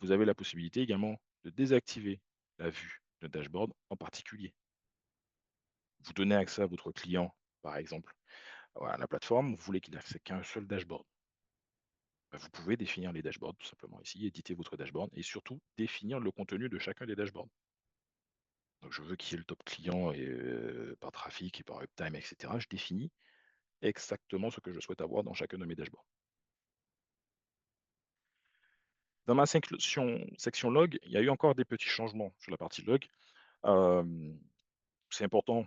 Vous avez la possibilité également de désactiver la vue de dashboard en particulier. Vous donnez accès à votre client, par exemple, à la plateforme, vous voulez qu'il ait accès qu'à un seul dashboard. Bah, vous pouvez définir les dashboards tout simplement ici, éditer votre dashboard et surtout définir le contenu de chacun des dashboards. Donc je veux qu'il y ait le top client et par trafic et par uptime, et cetera. Je définis exactement ce que je souhaite avoir dans chacun de mes dashboards. Dans ma section log, il y a eu encore des petits changements sur la partie log. Hem, c'est important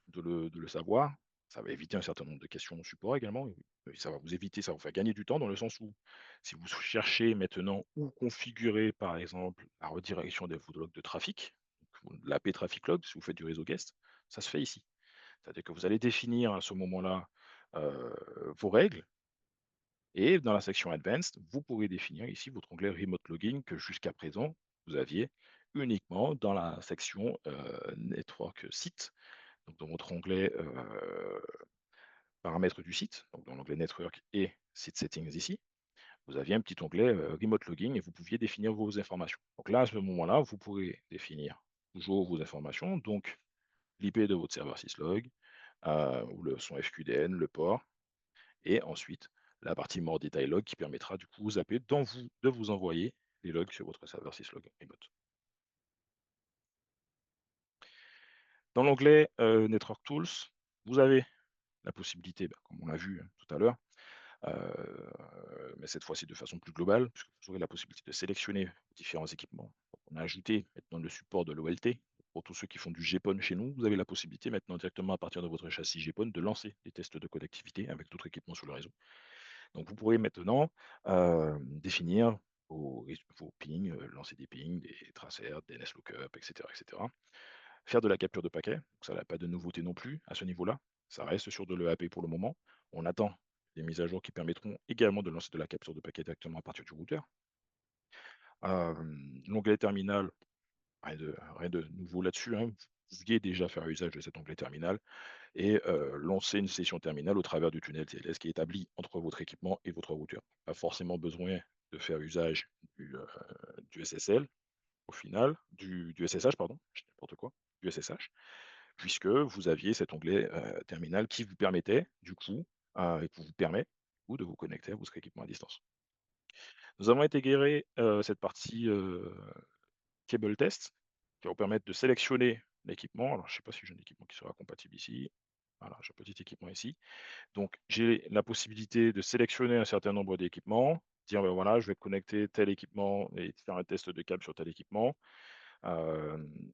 de le savoir. Ça va éviter un certain nombre de questions au support également et ça va vous éviter, ça va vous faire gagner du temps dans le sens où si vous cherchez maintenant où configurer, par exemple, la redirection de vos logs de trafic, donc l'AP traffic log, si vous faites du réseau guest, ça se fait ici. C'est-à-dire que vous allez définir à ce moment-là, vos règles et dans la section advanced, vous pourrez définir ici votre onglet remote logging que jusqu'à présent, vous aviez uniquement dans la section, network site, donc dans votre onglet, paramètres du site, donc dans l'onglet network et site settings ici, vous aviez un petit onglet, remote logging et vous pouviez définir vos informations. Donc là, à ce moment-là, vous pourrez définir toujours vos informations, donc l'IP de votre serveur syslog, ou son FQDN, le port et ensuite la partie more detail log qui permettra du coup aux AP de vous envoyer les logs sur votre serveur syslog remote. Dans l'onglet, Network Tools, vous avez la possibilité, bah, comme on l'a vu, hein, tout à l'heure, mais cette fois-ci de façon plus globale, puisque vous aurez la possibilité de sélectionner différents équipements. Donc on a ajouté maintenant le support de l'OLT. Pour tous ceux qui font du GPON chez nous, vous avez la possibilité maintenant directement à partir de votre châssis GPON de lancer des tests de connectivité avec d'autres équipements sur le réseau. Donc vous pourrez maintenant, définir vos pings, lancer des pings, des tracers, DNS lookup, et cetera. Faire de la capture de paquets, donc ça n'a pas de nouveauté non plus à ce niveau-là. Ça reste sur de l'EAP pour le moment. On attend des mises à jour qui permettront également de lancer de la capture de paquets directement à partir du routeur. L'onglet terminal, rien de nouveau là-dessus, hein. Vous pouviez déjà faire usage de cet onglet terminal et lancer une session terminale au travers du tunnel TLS qui est établi entre votre équipement et votre routeur. Pas forcément besoin de faire usage du SSL au final, du SSH pardon, je dis n'importe quoi, du SSH, puisque vous aviez cet onglet, terminal qui vous permettait du coup, et qui vous permet, du coup, de vous connecter à votre équipement à distance. Nous avons intégré, cette partie, cable test, qui va vous permettre de sélectionner l'équipement. Alors je ne sais pas si j'ai un équipement qui sera compatible ici. Voilà, j'ai un petit équipement ici. Donc j'ai la possibilité de sélectionner un certain nombre d'équipements, dire: «Ben voilà, je vais connecter tel équipement et faire un test de câble sur tel équipement».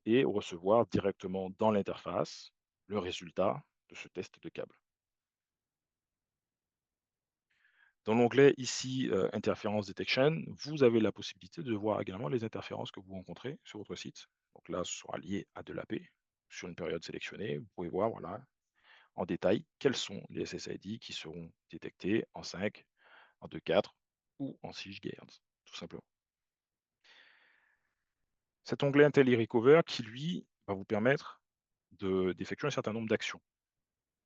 Et recevoir directement dans l'interface le résultat de ce test de câble. Dans l'onglet ici, Interference Detection, vous avez la possibilité de voir également les interférences que vous rencontrez sur votre site. Donc là, ce sera lié à de l'AP sur une période sélectionnée. Vous pouvez voir, voilà, en détail, quels sont les SSID qui seront détectés en 5, en 2.4 ou en 6 GHz, tout simplement. Cet onglet IntelliRecover qui, lui, va vous permettre d'effectuer un certain nombre d'actions.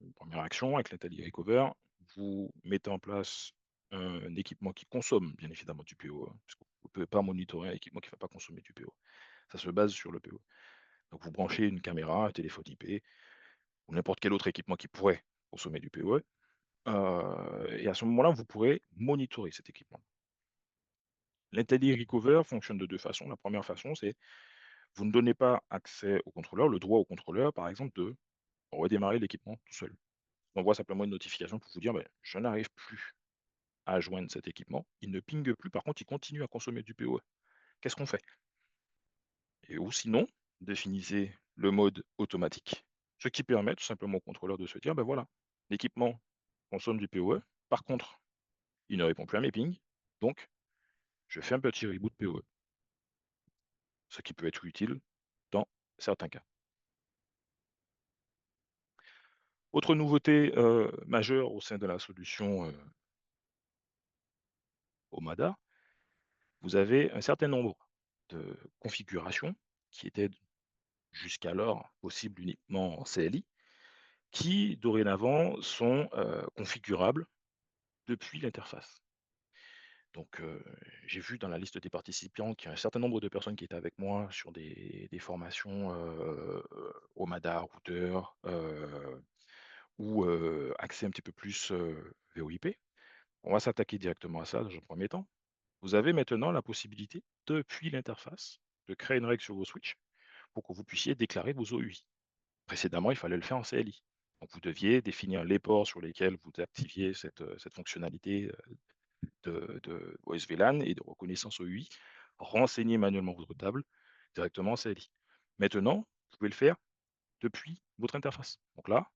Une première action avec l'Atelier Recover, vous mettez en place un équipement qui consomme bien évidemment du PO, hein, parce que vous ne pouvez pas monitorer un équipement qui ne va pas consommer du PO. Ça se base sur le PO. Donc vous branchez une caméra, un téléphone IP ou n'importe quel autre équipement qui pourrait consommer du PoE, et à ce moment-là, vous pourrez monitorer cet équipement. L'Intelli Recover fonctionne de 2 façons. La première façon, c'est vous ne donnez pas accès au contrôleur, le droit au contrôleur, par exemple, de redémarrer l'équipement tout seul. On envoie simplement une notification pour vous dire: «Beh, je n'arrive plus à joindre cet équipement, il ne pingue plus, par contre, il continue à consommer du PoE. Qu'est-ce qu'on fait?» Et ou sinon, définissez le mode automatique, ce qui permet tout simplement au contrôleur de se dire: «Ben voilà, l'équipement consomme du PoE, par contre, il ne répond plus à mes pings, donc je fais un petit reboot PoE», ce qui peut être utile dans certains cas. Autre nouveauté, majeure au sein de la solution, Omada, vous avez un certain nombre de configurations qui étaient jusqu'alors possibles uniquement en CLI, qui dorénavant sont, configurables depuis l'interface. Donc, j'ai vu dans la liste des participants qu'il y a un certain nombre de personnes qui étaient avec moi sur des formations, Omada routeur, ou, accès un petit peu plus, VoIP. On va s'attaquer directement à ça dans un premier temps. Vous avez maintenant la possibilité, depuis l'interface, de créer une règle sur vos switches pour que vous puissiez déclarer vos OUI. Précédemment, il fallait le faire en CLI. Donc vous deviez définir les ports sur lesquels vous activiez cette fonctionnalité, de OS VLAN et de reconnaissance OUI, renseigner manuellement votre table directement en CLI. Maintenant, vous pouvez le faire depuis votre interface. Donc là,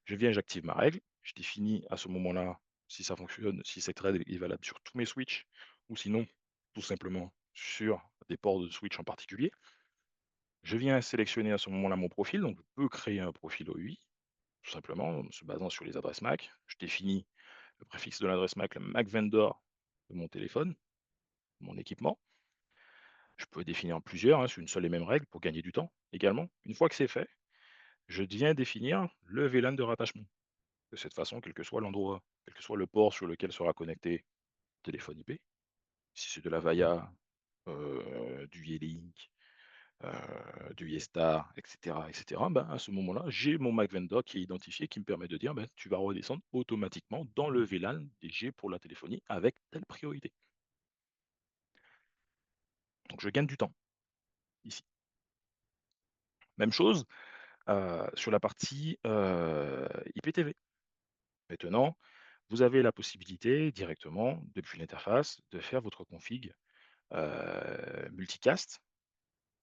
je viens, j'active ma règle, je définis à ce moment-là si ça fonctionne, si cette règle est valable sur tous mes switches ou sinon tout simplement sur des ports de switch en particulier. Je viens sélectionner à ce moment-là mon profil, donc je peux créer un profil OUI, tout simplement, en se basant sur les adresses MAC. Je définis le préfixe de l'adresse MAC, le MAC vendor de mon téléphone, mon équipement. Je peux définir en plusieurs, hein, sur une seule et même règle pour gagner du temps également. Une fois que c'est fait, je viens définir le VLAN de rattachement. De cette façon, quel que soit l'endroit, quel que soit le port sur lequel sera connecté le téléphone IP, si c'est de la VIA, du Yealink, du Yestar, et cetera, ben, à ce moment-là, j'ai mon MAC vendor qui est identifié, qui me permet de dire: ben, «Tu vas redescendre automatiquement dans le VLAN DG pour la téléphonie avec telle priorité». Donc je gagne du temps ici. Même chose, sur la partie, IPTV. Maintenant, vous avez la possibilité directement, depuis l'interface, de faire votre config, multicast,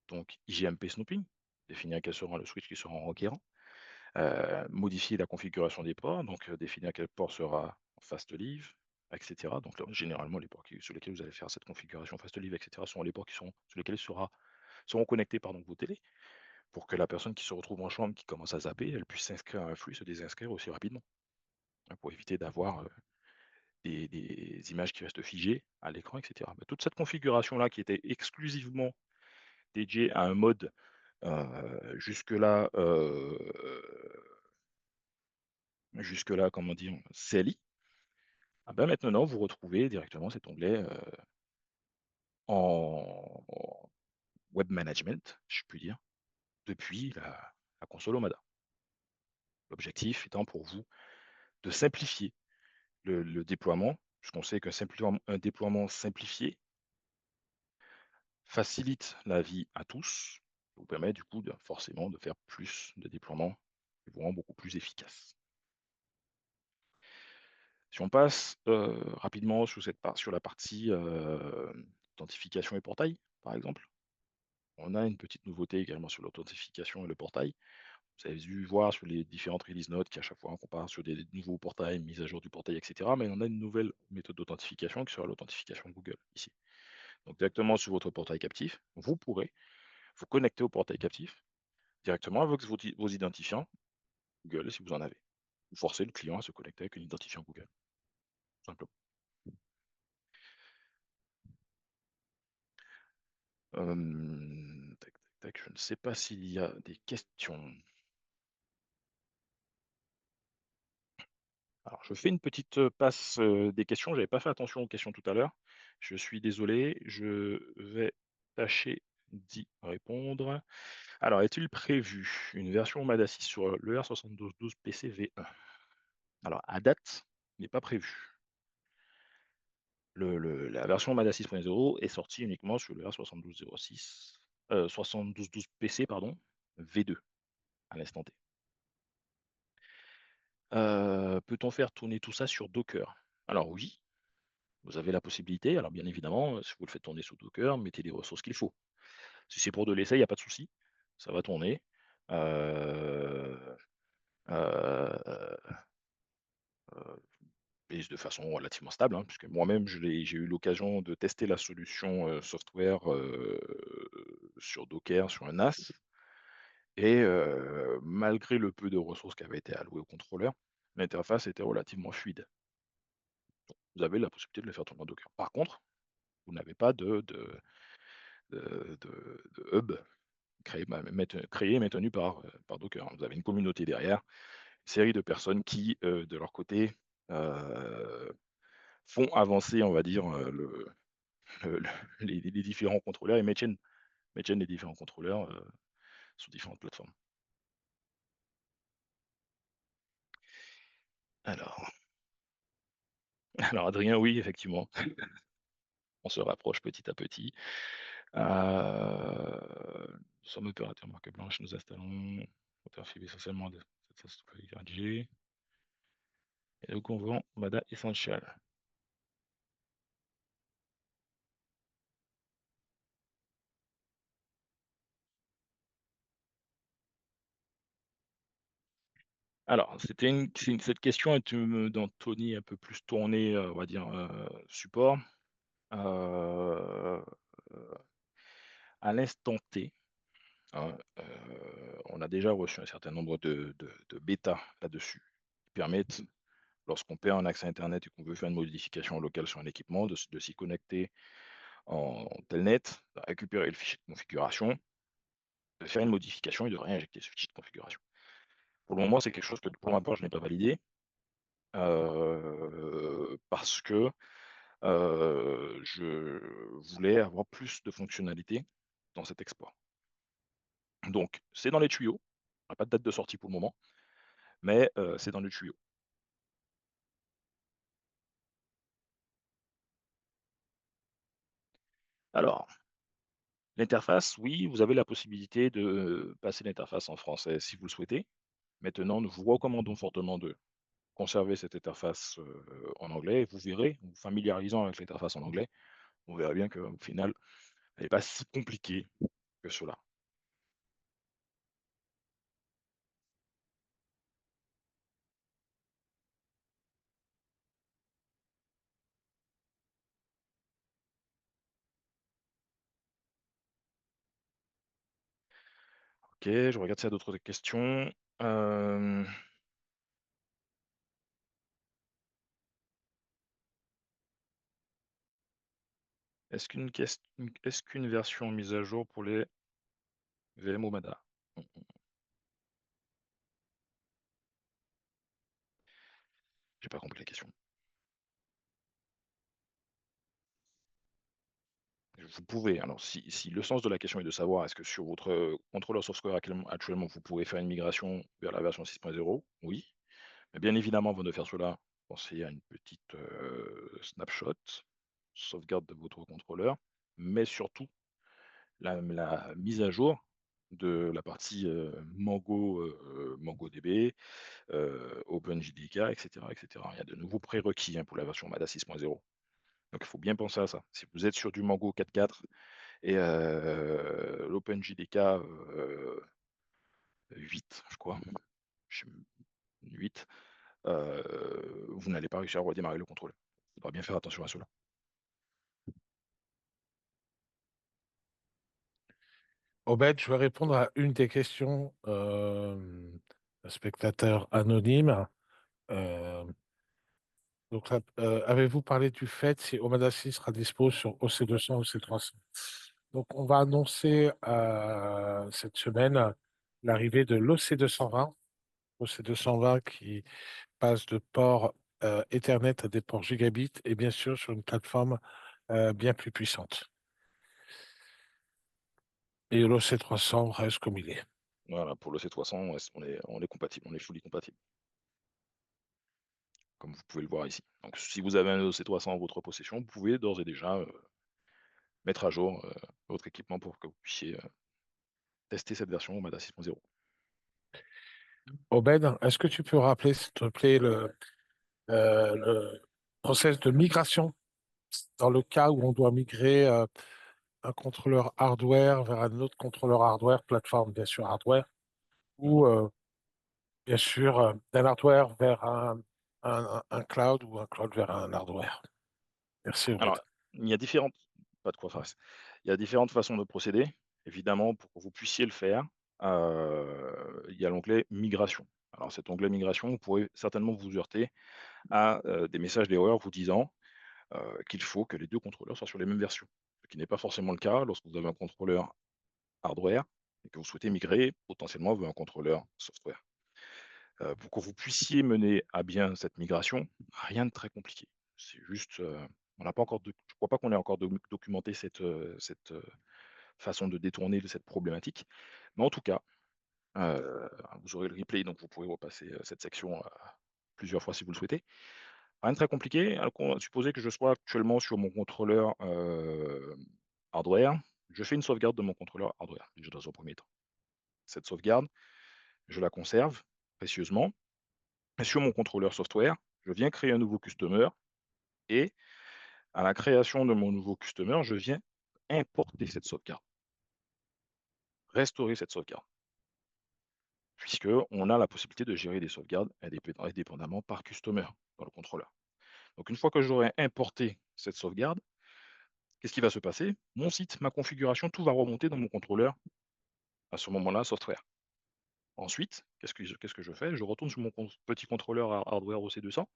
donc IGMP snooping, définir quel sera le switch qui sera en requérant, modifier la configuration des ports, donc définir quel port sera en fast leave, et cetera. Donc là, généralement, les ports sur lesquels vous allez faire cette configuration fast leave, et cetera, sont les ports qui sont sur lesquels seront connectés, pardon, vos télés, pour que la personne qui se retrouve en chambre, qui commence à zapper, elle puisse s'inscrire à un flux, se désinscrire aussi rapidement, hein, pour éviter d'avoir, des images qui restent figées à l'écran, et cetera. Bah, toute cette configuration-là qui était exclusivement dédiée à un mode, jusque-là, comment dire? CLI, ah bah, maintenant vous retrouvez directement cet onglet, en web management, si je puis dire, depuis la console Omada. L'objectif étant pour vous de simplifier le déploiement, puisqu'on sait un déploiement simplifié facilite la vie à tous, vous permet du coup de forcément de faire plus de déploiements qui vous rend beaucoup plus efficace. Si on passe, rapidement sur la partie, authentification et portail, par exemple, on a une petite nouveauté également sur l'authentification et le portail. Vous avez dû voir sur les différentes release notes qu'à chaque fois on compare sur des nouveaux portails, mise à jour du portail, et cetera, mais on a une nouvelle méthode d'authentification qui sera l'authentification Google ici. Donc directement sur votre portail captif, vous pourrez vous connecter au portail captif directement avec vos identifiants Google si vous en avez. Vous forcez le client à se connecter avec un identifiant Google, tout simplement. Tac, tac, tac, je ne sais pas s'il y a des questions. Alors, je fais une petite passe des questions. J'avais pas fait attention aux questions tout à l'heure. Je suis désolé. Je vais tâcher d'y répondre. Alors, est-il prévu une version Mada 6 sur le R7212 PC V1? Alors, à date, il n'est pas prévu. La version Mada 6.0 est sortie uniquement sur le R7206, 7212 PC, pardon, V2 à l'instant T. Peut-on faire tourner tout ça sur Docker? Alors oui, vous avez la possibilité. Alors bien évidemment, si vous le faites tourner sous Docker, mettez les ressources qu'il faut. Si c'est pour de l'essai, il n'y a pas de souci, ça va tourner. Heu, heu, et de façon relativement stable, hein, puisque moi-même j'ai eu l'occasion de tester la solution, software, sur Docker, sur un NAS et malgré le peu de ressources qui avaient été allouées au contrôleur, l'interface était relativement fluide. Vous avez la possibilité de le faire tourner en Docker. Par contre, vous n'avez pas de hub créé et maintenu par Docker. Vous avez une communauté derrière, une série de personnes qui, de leur côté, heu, font avancer, on va dire, le les différents contrôleurs et maintiennent les différents contrôleurs, sur différentes plateformes. Alors alors Adrien, oui, effectivement, on se rapproche petit à petit. Nous sommes opérateurs marque blanche, nous installons moteur fibre essentiellement de cette G et le convent Mada Essential. Alors, cette question d'Anthony un peu plus tournée, on va dire, support. Heu, à l'instant T, hein, on a déjà reçu un certain nombre de bêtas là-dessus, qui permettent, lorsqu'on perd un accès internet et qu'on veut faire une modification locale sur un équipement, de s'y connecter en telnet, de récupérer le fichier de configuration, de faire une modification et de réinjecter ce fichier de configuration. Pour le moment, c'est quelque chose que pour ma part, je n'ai pas validé, parce que, je voulais avoir plus de fonctionnalités dans cet export. Donc c'est dans les tuyaux, on n'a pas de date de sortie pour le moment, mais c'est dans les tuyaux. Alors L'interface, oui, vous avez la possibilité de passer l'interface en français si vous le souhaitez. Maintenant, nous vous recommandons fortement de conserver cette interface, en anglais. Vous verrez, en vous familiarisant avec l'interface en anglais, on verra bien qu'au final, elle n'est pas si compliquée que cela. OK, je regarde s'il y a d'autres questions. Hem, est-ce qu'une version mise à jour pour les VM Omada? J'ai pas compris la question. Vous pouvez, alors si le sens de la question est de savoir est-ce que sur votre, contrôleur software actuellement, vous pouvez faire une migration vers la version 6.0? Oui. Mais bien évidemment, avant de faire cela, pensez à une petite, snapshot, sauvegarde de votre contrôleur, mais surtout la mise à jour de la partie, MongoDB, OpenJDK, et cetera, et cetera. Il y a de nouveaux prérequis, hein, pour la version MADA 6.0. Donc il faut bien penser à ça. Si vous êtes sur du Mongo 4.4 et l'OpenJDK, 8, je crois, je sais 8, vous n'allez pas réussir à redémarrer le contrôle. Il faudra bien faire attention à cela. Obed, je vais répondre à une des questions d'un spectateur anonyme. Euh, Avez-vous parlé du fait si Omada 6 sera dispo sur OC200 ou OC300? Donc, on va annoncer cette semaine l'arrivée de l'OC220, OC220 qui passe de port Ethernet à des ports gigabit et bien sûr sur une plateforme bien plus puissante. Et l'OC300 reste comme il est. Voilà, pour le C300, ouais, on est compatible, on est fully compatible, comme vous pouvez le voir ici. Donc si vous avez un C300 en votre possession, vous pouvez d'ores et déjà, mettre à jour, votre équipement pour que vous puissiez, tester cette version Omada 6.0. Obed, est-ce que tu peux rappeler, s'il te plaît, le process de migration dans le cas où on doit migrer un contrôleur hardware vers un autre contrôleur hardware, plateforme bien sûr hardware, Mmh. ou bien sûr d'un hardware vers un cloud ou un cloud vers un hardware. Merci Obed. Alors, il y a différentes pas de quoi face. Il y a différentes façons de procéder. Évidemment, pour que vous puissiez le faire, il y a l'onglet migration. Alors cet onglet migration, vous pourrez certainement vous heurter à, des messages d'erreur vous disant, qu'il faut que les 2 contrôleurs soient sur les mêmes versions. Ce qui n'est pas forcément le cas lorsque vous avez un contrôleur hardware et que vous souhaitez migrer potentiellement vers un contrôleur software. Pour que vous puissiez mener à bien cette migration, rien de très compliqué. C'est juste, on n'a pas encore je crois pas qu'on ait encore documenté cette façon de détourner de cette problématique. Mais en tout cas, vous aurez le replay, donc vous pourrez repasser, cette section, plusieurs fois si vous le souhaitez. Rien de très compliqué, supposez que je sois actuellement sur mon contrôleur, hardware, je fais une sauvegarde de mon contrôleur hardware, déjà dans un premier temps. Cette sauvegarde, je la conserve précieusement. Et sur mon contrôleur software, je viens créer un nouveau customer et à la création de mon nouveau customer, je viens importer cette sauvegarde, restaurer cette sauvegarde, puisque on a la possibilité de gérer des sauvegardes indépendamment par customer dans le contrôleur. Donc une fois que j'aurai importé cette sauvegarde, qu'est-ce qui va se passer? Mon site, ma configuration, tout va remonter dans mon contrôleur à ce moment-là software. Ensuite, qu'est-ce que je fais? Je retourne sur mon petit contrôleur hardware OC200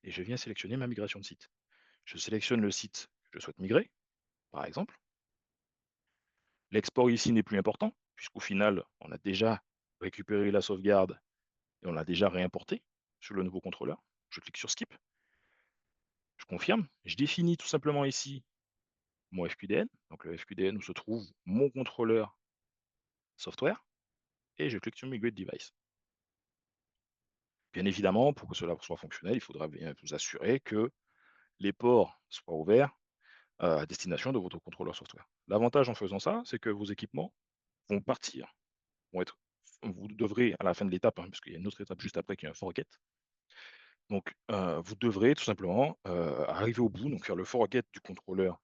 et je viens sélectionner ma migration de site. Je sélectionne le site que je souhaite migrer, par exemple. L'export ici n'est plus important, puisqu'au final, on a déjà récupéré la sauvegarde et on l'a déjà réimportée sur le nouveau contrôleur. Je clique sur Skip, je confirme, je définis tout simplement ici mon FQDN, donc le FQDN où se trouve mon contrôleur software, et je clique sur Migrate Device. Bien évidemment, pour que cela soit fonctionnel, il faudra bien vous assurer que les ports soient ouverts à destination de votre contrôleur software. L'avantage en faisant ça, c'est que vos équipements vont partir, vont être vous devrez à la fin de l'étape, hein, parce qu'il y a une autre étape juste après qui est un forget. Donc, vous devrez tout simplement, arriver au bout, donc faire le forget du contrôleur,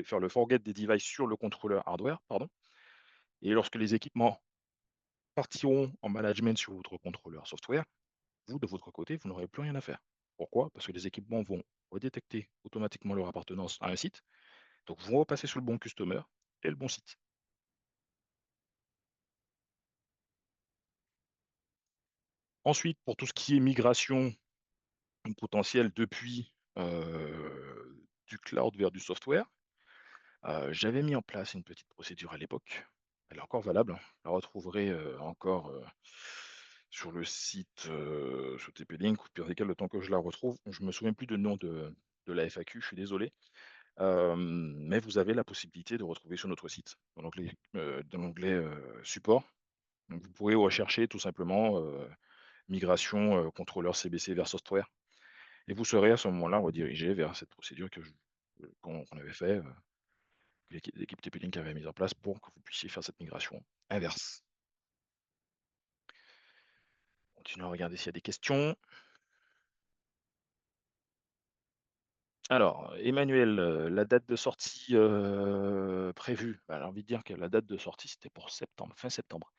faire le forget des devices sur le contrôleur hardware, pardon. Et lorsque les équipements partiront en management sur votre contrôleur software, vous, de votre côté, vous n'aurez plus rien à faire. Pourquoi? Parce que les équipements vont redétecter automatiquement leur appartenance à un site, donc vous repassez sur le bon customer et le bon site. Ensuite, pour tout ce qui est migration potentielle depuis, du cloud vers du software, j'avais mis en place une petite procédure à l'époque. Elle est encore valable, hein. Vous la retrouverez, encore, sur le site, sur TP-Link ou pire le temps que je la retrouve, je me souviens plus du nom de la FAQ, je suis désolé. Mais vous avez la possibilité de retrouver sur notre site, dans l'onglet, support. Donc vous pourrez rechercher tout simplement, migration, contrôleur CBC vers software et vous serez à ce moment-là redirigé vers cette procédure qu'on avait fait, que l'équipe TP-Link avait mise en place pour que vous puissiez faire cette migration inverse. Continuons à regarder s'il y a des questions. Alors, Emmanuel, la date de sortie, prévue, bah, j'ai envie de dire que la date de sortie, c'était pour septembre, fin septembre.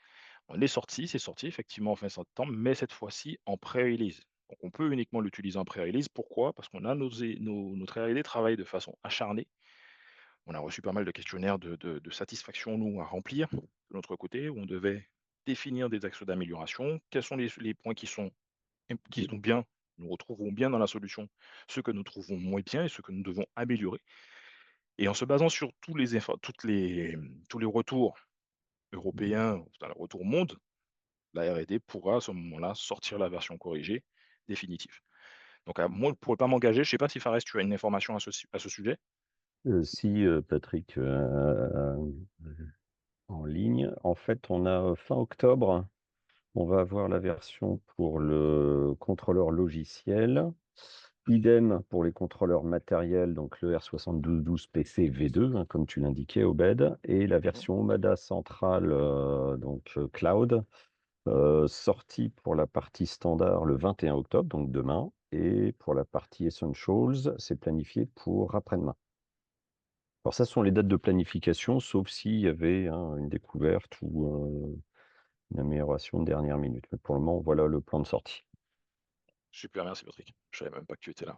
On est sorti, c'est sorti effectivement fin septembre, mais cette fois-ci en pré-release. Donc on peut uniquement l'utiliser en pré-release. Pourquoi? Parce qu'on a notre R&D travaille de façon acharnée. On a reçu pas mal de questionnaires de satisfaction, nous, à remplir de notre côté, où on devait définir des axes d'amélioration. Quels sont les points qui sont bien, nous retrouvons bien dans la solution, ceux que nous trouvons moins bien et ceux que nous devons améliorer. Et en se basant sur tous les retours européens, enfin, le retour monde, la R&D pourra à ce moment-là sortir la version corrigée définitive. Donc moi, je ne pourrais pas m'engager. Je ne sais pas si Fares, tu as une information à ce sujet. Si, Patrick, en ligne. En fait, on a fin octobre, on va avoir la version pour le contrôleur logiciel. Idem pour les contrôleurs matériels, donc le R7212 PC V2, hein, comme tu l'indiquais, Obed, et la Mhm. version Omada centrale, cloud, sortie pour la partie standard le 21 octobre, donc demain, et pour la partie Essentials, c'est planifié pour après-demain. Alors ça, ce sont les dates de planification, sauf s'il y avait, hein, une découverte ou, une amélioration de dernière minute. Mais pour le moment, voilà le plan de sortie. Super, merci Patrick. Je savais même pas que tu étais là.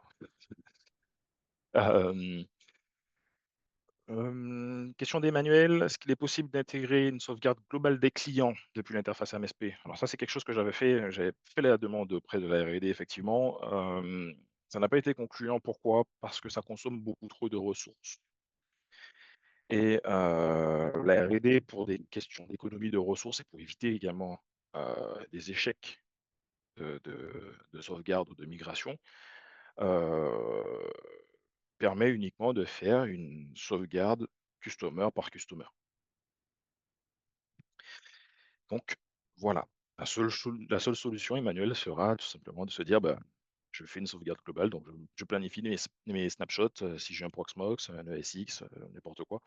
Euh, question d'Emmanuel, est-ce qu'il est possible d'intégrer une sauvegarde globale des clients depuis l'interface MSP? Alors ça, c'est quelque chose que j'avais fait la demande auprès de la R&D, effectivement. Ça n'a pas été concluant. Pourquoi? Parce que ça consomme beaucoup trop de ressources. Et la R&D, pour des questions d'économie de ressources et pour éviter également des échecs de sauvegarde ou de migration, euh, permet uniquement de faire une sauvegarde customer par customer. Donc voilà, la seule solution, Emmanuel, sera tout simplement de se dire, bah, je fais une sauvegarde globale, donc je planifie mes snapshots, si j'ai un Proxmox, un ESX, n'importe quoi.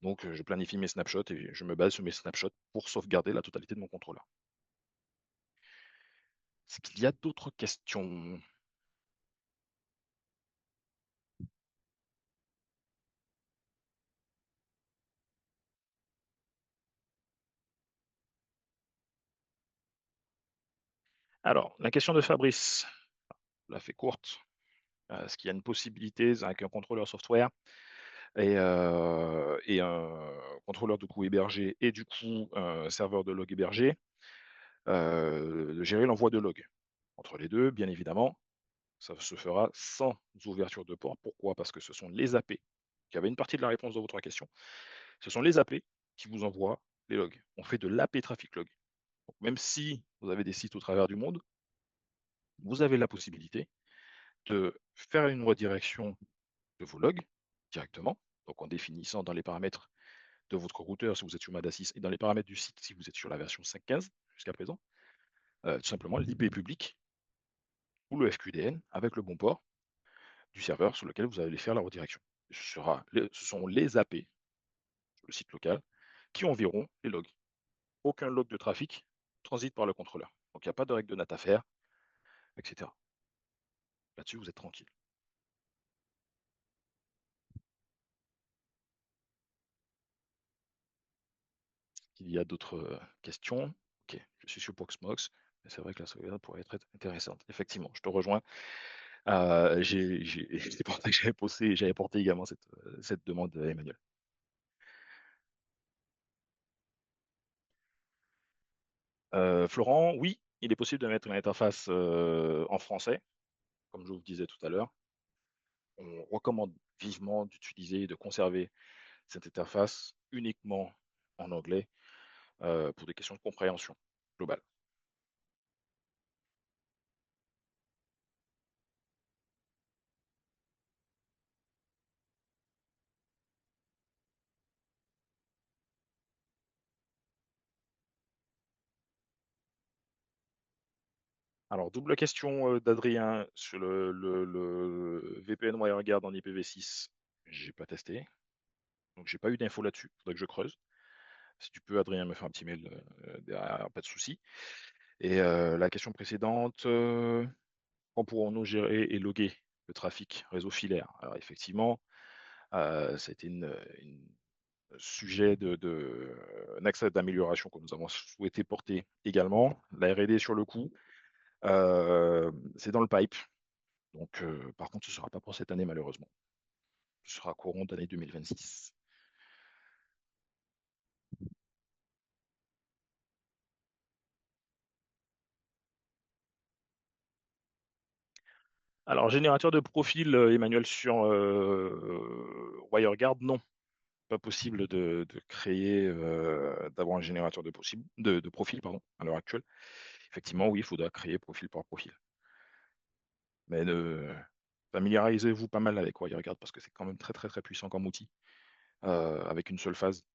Donc je planifie mes snapshots et je me base sur mes snapshots pour sauvegarder la totalité de mon contrôleur. Est-ce qu'il y a d'autres questions? Alors, la question de Fabrice, la fait courte. Est-ce qu'il y a une possibilité avec un contrôleur software et un contrôleur de coût hébergé et du coup un serveur de log hébergé, de gérer l'envoi de log? Entre les deux, bien évidemment, ça se fera sans ouverture de port. Pourquoi? Parce que ce sont les AP, qui avait une partie de la réponse de votre question, ce sont les AP qui vous envoient les logs. On fait de l'AP traffic log. Donc, même si vous avez des sites au travers du monde, vous avez la possibilité de faire une redirection de vos logs directement, donc en définissant dans les paramètres de votre routeur si vous êtes sur MADA 6 et dans les paramètres du site si vous êtes sur la version 5.15 jusqu'à présent, tout simplement l'IP public ou le FQDN avec le bon port du serveur sur lequel vous allez faire la redirection. Ce sont les AP, sur le site local, qui enverront les logs. Aucun log de trafic transite par le contrôleur. Donc il n'y a pas de règle de NAT à faire, etc. Là-dessus, vous êtes tranquille. Il y a d'autres questions. Ok, je suis sur Proxmox. C'est vrai que la sauvegarde pourrait être intéressante. Effectivement, je te rejoins. C'est pour ça que j'avais porté également cette demande, Emmanuel. Florent, oui, il est possible de mettre une interface en français, comme je vous disais tout à l'heure. On recommande vivement d'utiliser et de conserver cette interface uniquement en anglais pour des questions de compréhension globale. Alors, double question d'Adrien sur le VPN WireGuard en IPv6. J'ai pas testé, donc j'ai pas eu d'infos là-dessus. Faudrait que je creuse. Si tu peux, Adrien, me faire un petit mail derrière, pas de souci. Et la question précédente, quand pourrons-nous gérer et loguer le trafic réseau filaire? Alors effectivement, ça a été un sujet un axe d'amélioration que nous avons souhaité porter également. La R&D sur le coup, c'est dans le pipe. Donc, par contre, ce ne sera pas pour cette année, malheureusement. Ce sera courant d'année 2026. Alors, générateur de profil, Emmanuel, sur WireGuard, non. Pas possible de créer, d'avoir un générateur de profil, pardon, à l'heure actuelle. Effectivement, oui, il faudra créer profil par profil. Mais familiarisez-vous pas mal avec WireGuard parce que c'est quand même très très très puissant comme outil. Avec une seule phase,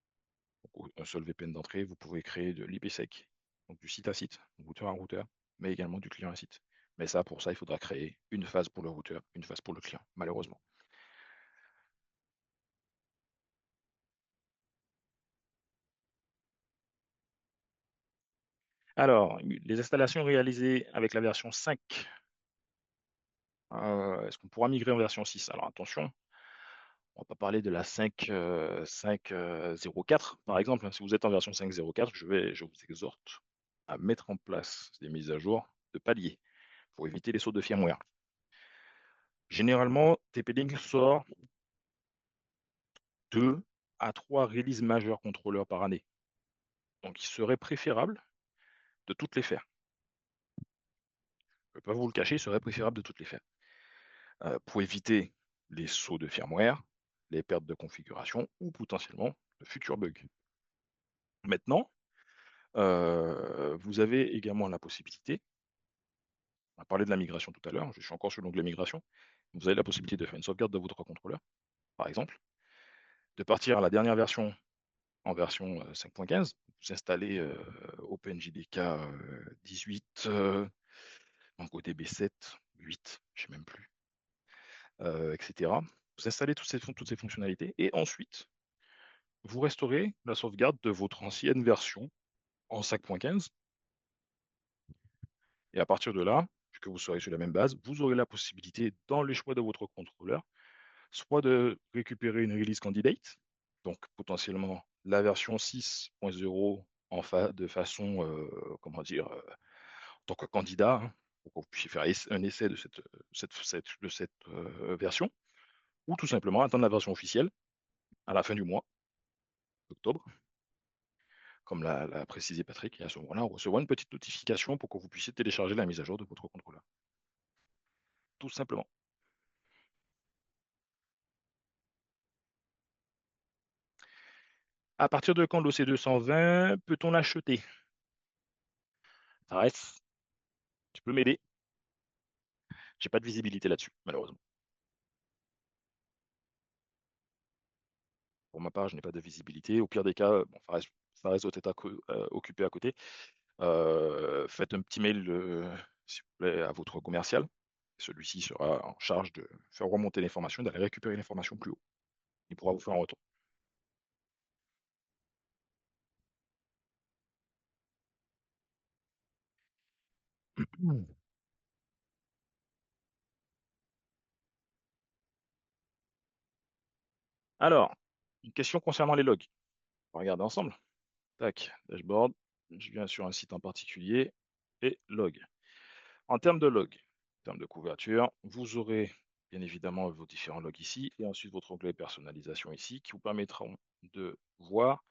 donc un seul VPN d'entrée, vous pouvez créer de l'IPsec, donc du site à site, routeur à routeur, mais également du client à site. Mais ça, pour ça, il faudra créer une phase pour le routeur, une phase pour le client, malheureusement. Alors, les installations réalisées avec la version 5, est-ce qu'on pourra migrer en version 6? Alors attention, on va pas parler de la 5.04 par exemple, hein. Si vous êtes en version 5.04, je vous exhorte à mettre en place des mises à jour de paliers pour éviter les sauts de firmware. Généralement, TP-Link sort 2 à 3 releases majeures contrôleurs par année. Donc il serait préférable de toutes les faire. Je ne peux pas vous le cacher, il serait préférable de toutes les faire. Pour éviter les sauts de firmware, les pertes de configuration ou potentiellement de futurs bugs. Maintenant, vous avez également la possibilité, on a parlé de la migration tout à l'heure, je suis encore sur l'onglet migration, vous avez la possibilité de faire une sauvegarde de votre contrôleur, par exemple, de partir à la dernière version en version 5.15, vous installez OpenJDK 18, MongoDB 7, 8, je ne sais même plus, etc. Vous installez toutes ces fonctionnalités et ensuite, vous restaurez la sauvegarde de votre ancienne version en 5.15. Et à partir de là, puisque vous serez sur la même base, vous aurez la possibilité, dans les choix de votre contrôleur, soit de récupérer une release candidate, donc potentiellement la version 6.0 de façon, comment dire, en tant que candidat, hein, pour que vous puissiez faire un essai de cette version, ou tout simplement attendre la version officielle à la fin du mois d'octobre, comme l'a précisé Patrick, et à ce moment-là, on recevra une petite notification pour que vous puissiez télécharger la mise à jour de votre contrôleur. Tout simplement. À partir de quand l'OC220 peut-on l'acheter? Ça reste, tu peux m'aider? J'ai pas de visibilité là-dessus, malheureusement. Pour ma part, je n'ai pas de visibilité. Au pire des cas, bon, ça reste occupé à côté. Faites un petit mail, s'il vous plaît, à votre commercial. Celui-ci sera en charge de faire remonter l'information et d'aller récupérer l'information plus haut. Il pourra vous faire un retour. Alors, une question concernant les logs. On va regarder ensemble. Tac, dashboard. Je viens sur un site en particulier et log. En termes de log, en termes de couverture, vous aurez bien évidemment vos différents logs ici et ensuite votre onglet personnalisation ici qui vous permettront de voir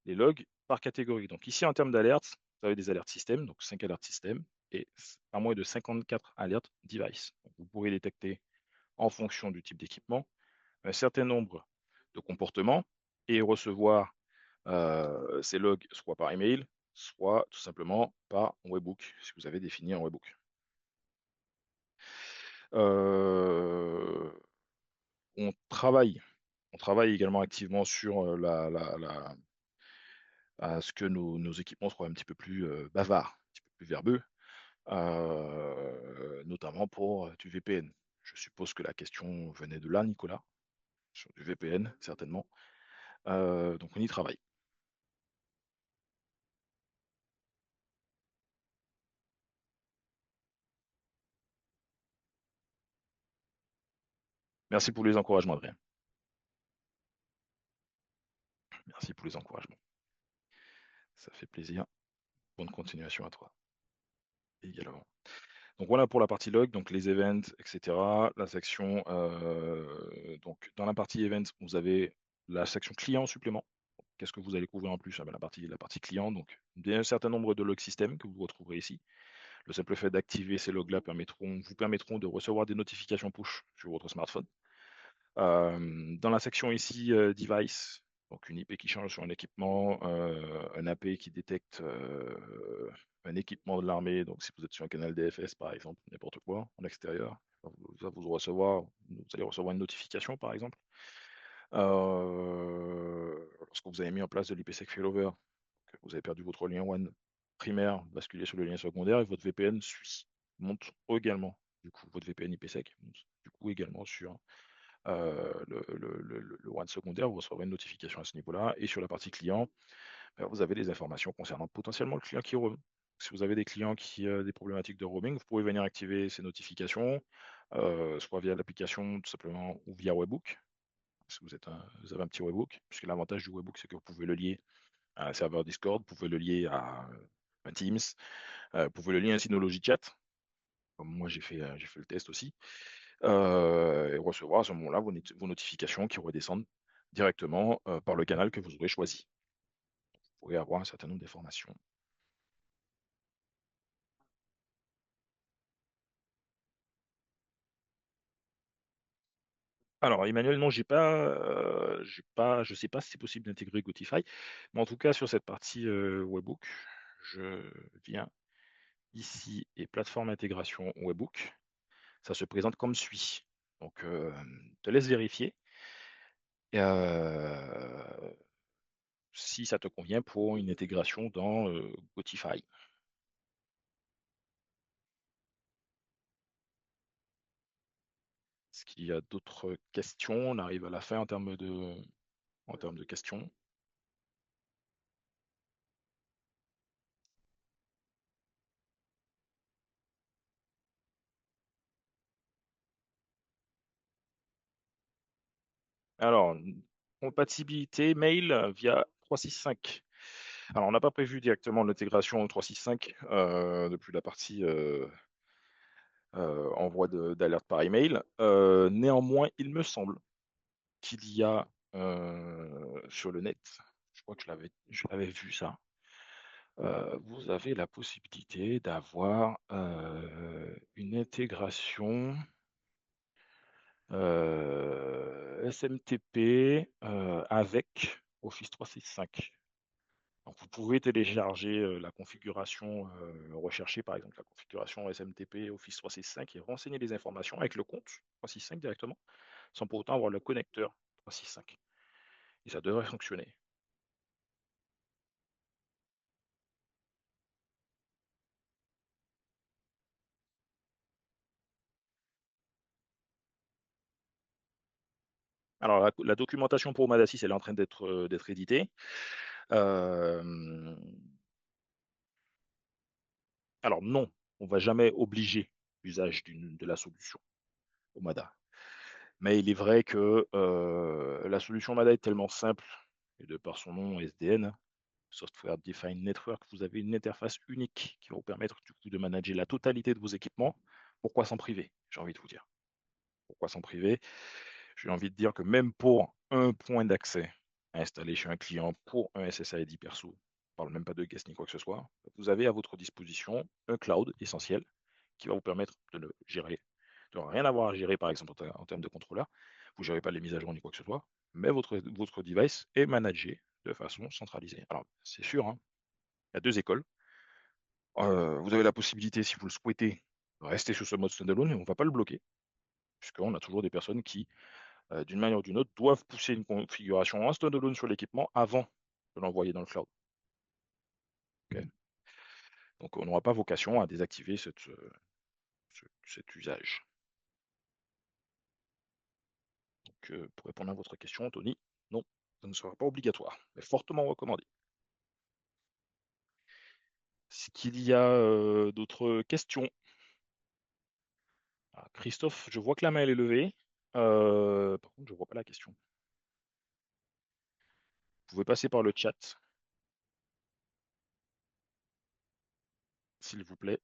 les logs par catégorie. Donc ici, en termes d'alertes, vous avez des alertes système, donc 5 alertes système et pas moins de 54 alertes device. Donc, vous pourrez détecter en fonction du type d'équipement un certain nombre de comportements et recevoir ces logs soit par email, soit tout simplement par webhook, si vous avez défini un webhook. Euh, on travaille, on travaille également activement sur à ce que nos équipements soient un petit peu plus bavards, un petit peu plus verbeux, notamment pour du VPN. Je suppose que la question venait de là, Nicolas, sur du VPN, certainement. Donc on y travaille. Merci pour les encouragements, Adrien. Merci pour les encouragements. Ça fait plaisir. Bonne continuation à toi également. Donc voilà pour la partie log, donc les events, etc. La section, donc dans la partie events, vous avez la section client supplément. Qu'est-ce que vous allez couvrir en plus? Ah ben, la partie client, donc il y a un certain nombre de logs système que vous retrouverez ici. Le simple fait d'activer ces logs-là vous permettront de recevoir des notifications push sur votre smartphone. Dans la section ici, device, donc une IP qui change sur un équipement, un AP qui détecte un équipement de l'armée, donc si vous êtes sur un canal DFS par exemple, n'importe quoi, en extérieur, vous allez recevoir une notification par exemple. Lorsque vous avez mis en place de l'IPsec failover, que vous avez perdu votre lien WAN primaire, basculez sur le lien secondaire et votre VPN monte également. Du coup, votre VPN IPsec monte du coup également sur le WAN secondaire, vous recevrez une notification à ce niveau-là. Et sur la partie client, vous avez des informations concernant potentiellement le client qui roam. Si vous avez des clients qui ont des problématiques de roaming, vous pouvez venir activer ces notifications, soit via l'application tout simplement ou via Webhook, si vous avez un petit Webhook, puisque l'avantage du Webhook, c'est que vous pouvez le lier à un serveur Discord, vous pouvez le lier à un Teams, vous pouvez le lier ainsi à nos Logichat, comme moi j'ai fait le test aussi, et recevoir à ce moment-là vos notifications qui redescendent directement par le canal que vous aurez choisi. Vous pourrez avoir un certain nombre d'informations. Alors, Emmanuel, non, je sais pas si c'est possible d'intégrer Gotify, mais en tout cas, sur cette partie Webhook, je viens ici et plateforme intégration Webhook, ça se présente comme suit. Donc, te laisse vérifier si ça te convient pour une intégration dans Gotify. Est-ce qu'il y a d'autres questions? On arrive à la fin en termes de questions. Alors, compatibilité mail via 365. Alors, on n'a pas prévu directement l'intégration 365 depuis la partie envoi d'alerte par email. Néanmoins, il me semble qu'il y a sur le net, je crois que je l'avais vu ça, vous avez la possibilité d'avoir une intégration SMTP avec Office 365. Donc, vous pouvez télécharger la configuration recherchée, par exemple la configuration SMTP Office 365 et renseigner les informations avec le compte 365 directement, sans pour autant avoir le connecteur 365. Et ça devrait fonctionner. Alors la documentation pour Omada 6, elle est en train d'être éditée. Hem, alors non, on va jamais obliger l'usage de la solution Omada. Mais il est vrai que, la solution Omada est tellement simple et de par son nom SDN, Software Defined Network, vous avez une interface unique qui va vous permettre du coup de manager la totalité de vos équipements. Pourquoi s'en priver? J'ai envie de vous dire. Pourquoi s'en priver? J'ai envie de dire que même pour un point d'accès installé chez un client pour un SSID perso, on ne parle même pas de guest ni quoi que ce soit, vous avez à votre disposition un cloud essentiel qui va vous permettre de le gérer, de rien avoir à gérer par exemple en termes de contrôleur. Vous ne gérez pas les mises à jour ni quoi que ce soit, mais votre device est managé de façon centralisée. Alors, c'est sûr, hein, il y a deux écoles. Vous avez la possibilité, si vous le souhaitez, de rester sur ce mode standalone et on ne va pas le bloquer, puisqu'on a toujours des personnes qui d'une manière ou d'une autre, doivent pousser une configuration en standalone sur l'équipement avant de l'envoyer dans le cloud. Ok. Donc, on n'aura pas vocation à désactiver cet usage. Donc, pour répondre à votre question, Tony, non, ça ne sera pas obligatoire, mais fortement recommandé. Est-ce qu'il y a d'autres questions? Ah, Christophe, je vois que la main elle est levée. Par contre, je ne vois pas la question. Vous pouvez passer par le chat, s'il vous plaît.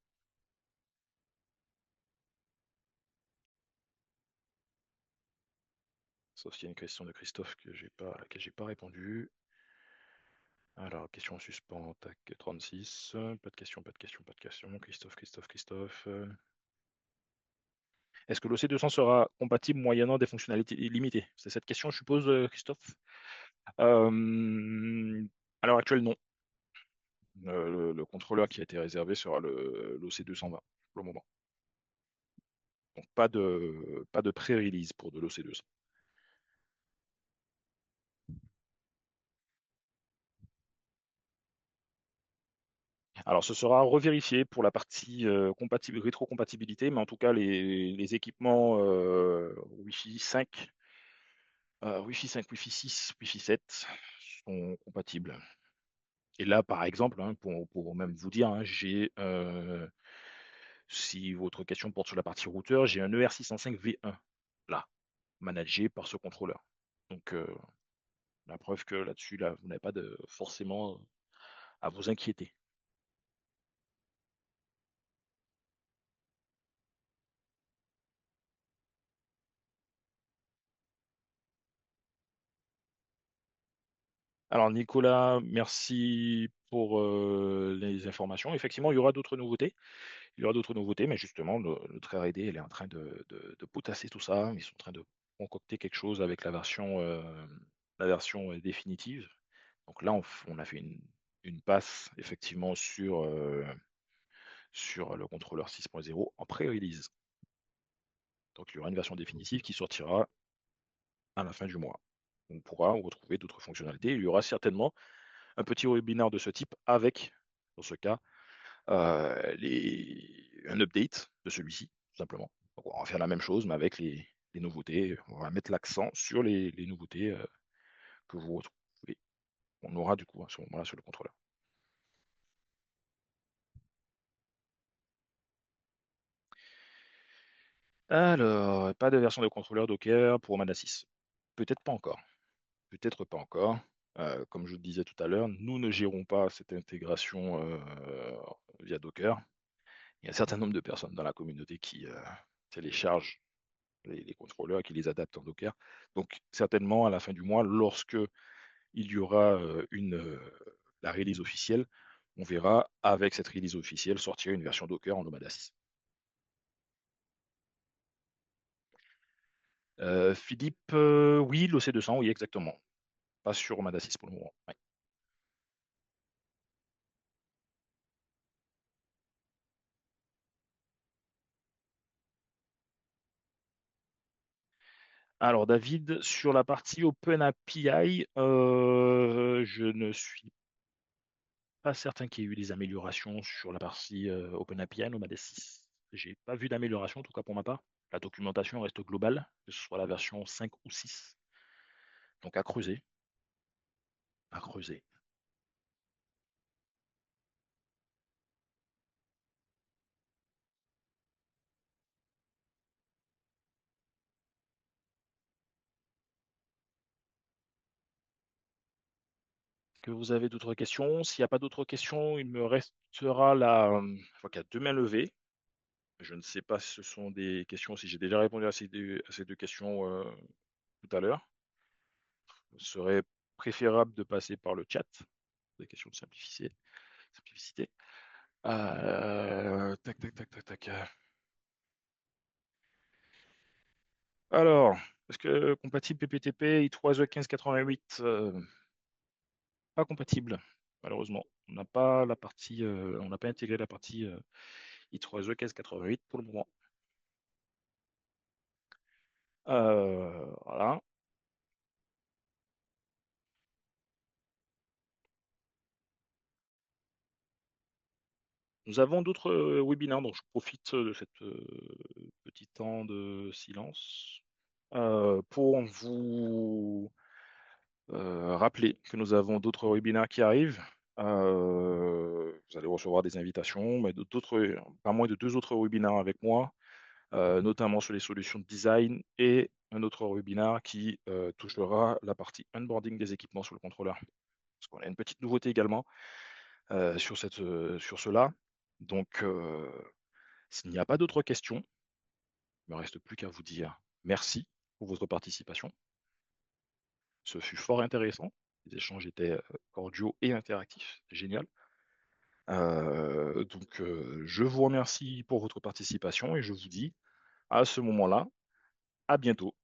Sauf s'il y a une question de Christophe à laquelle j'ai pas répondu. Alors, question en suspens, tac, 36. Pas de question, pas de question, pas de question. Christophe. Est-ce que l'OC200 sera compatible moyennant des fonctionnalités limitées? C'est cette question, je suppose, Christophe. À l'heure actuelle, non. Le contrôleur qui a été réservé sera l'OC220 pour le moment. Donc, pas de pré-release pour de l'OC200. Alors, ce sera revérifié pour la partie rétrocompatibilité, mais en tout cas, les équipements Wi-Fi 5, Wi-Fi 5, Wi-Fi 6, Wi-Fi 7 sont compatibles. Et là, par exemple, hein, pour même vous dire, hein, si votre question porte sur la partie routeur, j'ai un ER605V1 là, managé par ce contrôleur. Donc, la preuve que là-dessus, là, vous n'avez pas forcément à vous inquiéter. Alors Nicolas, merci pour les informations. Effectivement, il y aura d'autres nouveautés. Il y aura d'autres nouveautés, mais justement, notre R&D, elle est en train de potasser tout ça. Ils sont en train de concocter quelque chose avec la version définitive. Donc là, on a fait une passe effectivement sur le contrôleur 6.0 en pré-release. Donc il y aura une version définitive qui sortira à la fin du mois. On pourra retrouver d'autres fonctionnalités. Il y aura certainement un petit webinaire de ce type avec, dans ce cas, un update de celui-ci, tout simplement. Donc, on va faire la même chose, mais avec les nouveautés. On va mettre l'accent sur les nouveautés que vous retrouvez. On aura du coup à ce moment-là sur le contrôleur. Alors, pas de version de contrôleur Docker pour Omada 6. Peut-être pas encore. Peut-être pas encore. Comme je le disais tout à l'heure, nous ne gérons pas cette intégration via Docker. Il y a un certain nombre de personnes dans la communauté qui téléchargent les contrôleurs et qui les adaptent en Docker. Donc, certainement, à la fin du mois, lorsque il y aura la release officielle, on verra avec cette release officielle sortir une version Docker en Nomada 6. Philippe, oui, l'OC200, oui, exactement. Pas sur Nomada 6 pour le moment. Ouais. Alors, David, sur la partie OpenAPI, je ne suis pas certain qu'il y ait eu des améliorations sur la partie OpenAPI Nomada 6. J'ai pas vu d'amélioration, en tout cas pour ma part. La documentation reste globale, que ce soit la version 5 ou 6. Donc à creuser, à creuser. Que vous avez d'autres questions? S'il n'y a pas d'autres questions, il me restera je crois qu'il y a 2 mains levées. Je ne sais pas si ce sont des questions, si j'ai déjà répondu à ces 2 questions, tout à l'heure. Ce serait préférable de passer par le chat, des questions de simplicité. Tac, tac, tac, tac, tac. Alors, est-ce que compatible PPTP i3 1588? Pas compatible, malheureusement. On n'a pas intégré la partie i3 1588 pour le moment. Voilà. Nous avons d'autres webinaires, donc je profite de cette petit temps de silence pour vous rappeler que nous avons d'autres webinaires qui arrivent. Vous allez recevoir des invitations, mais pas moins de 2 autres webinaires avec moi, notamment sur les solutions de design et un autre webinaire qui touchera la partie onboarding des équipements sur le contrôleur. Parce qu'on a une petite nouveauté également sur cela. Donc, s'il n'y a pas d'autres questions, il ne me reste plus qu'à vous dire merci pour votre participation. Ce fut fort intéressant. Les échanges étaient cordiaux et interactifs. C'est génial. Donc, je vous remercie pour votre participation et je vous dis à ce moment-là, à bientôt.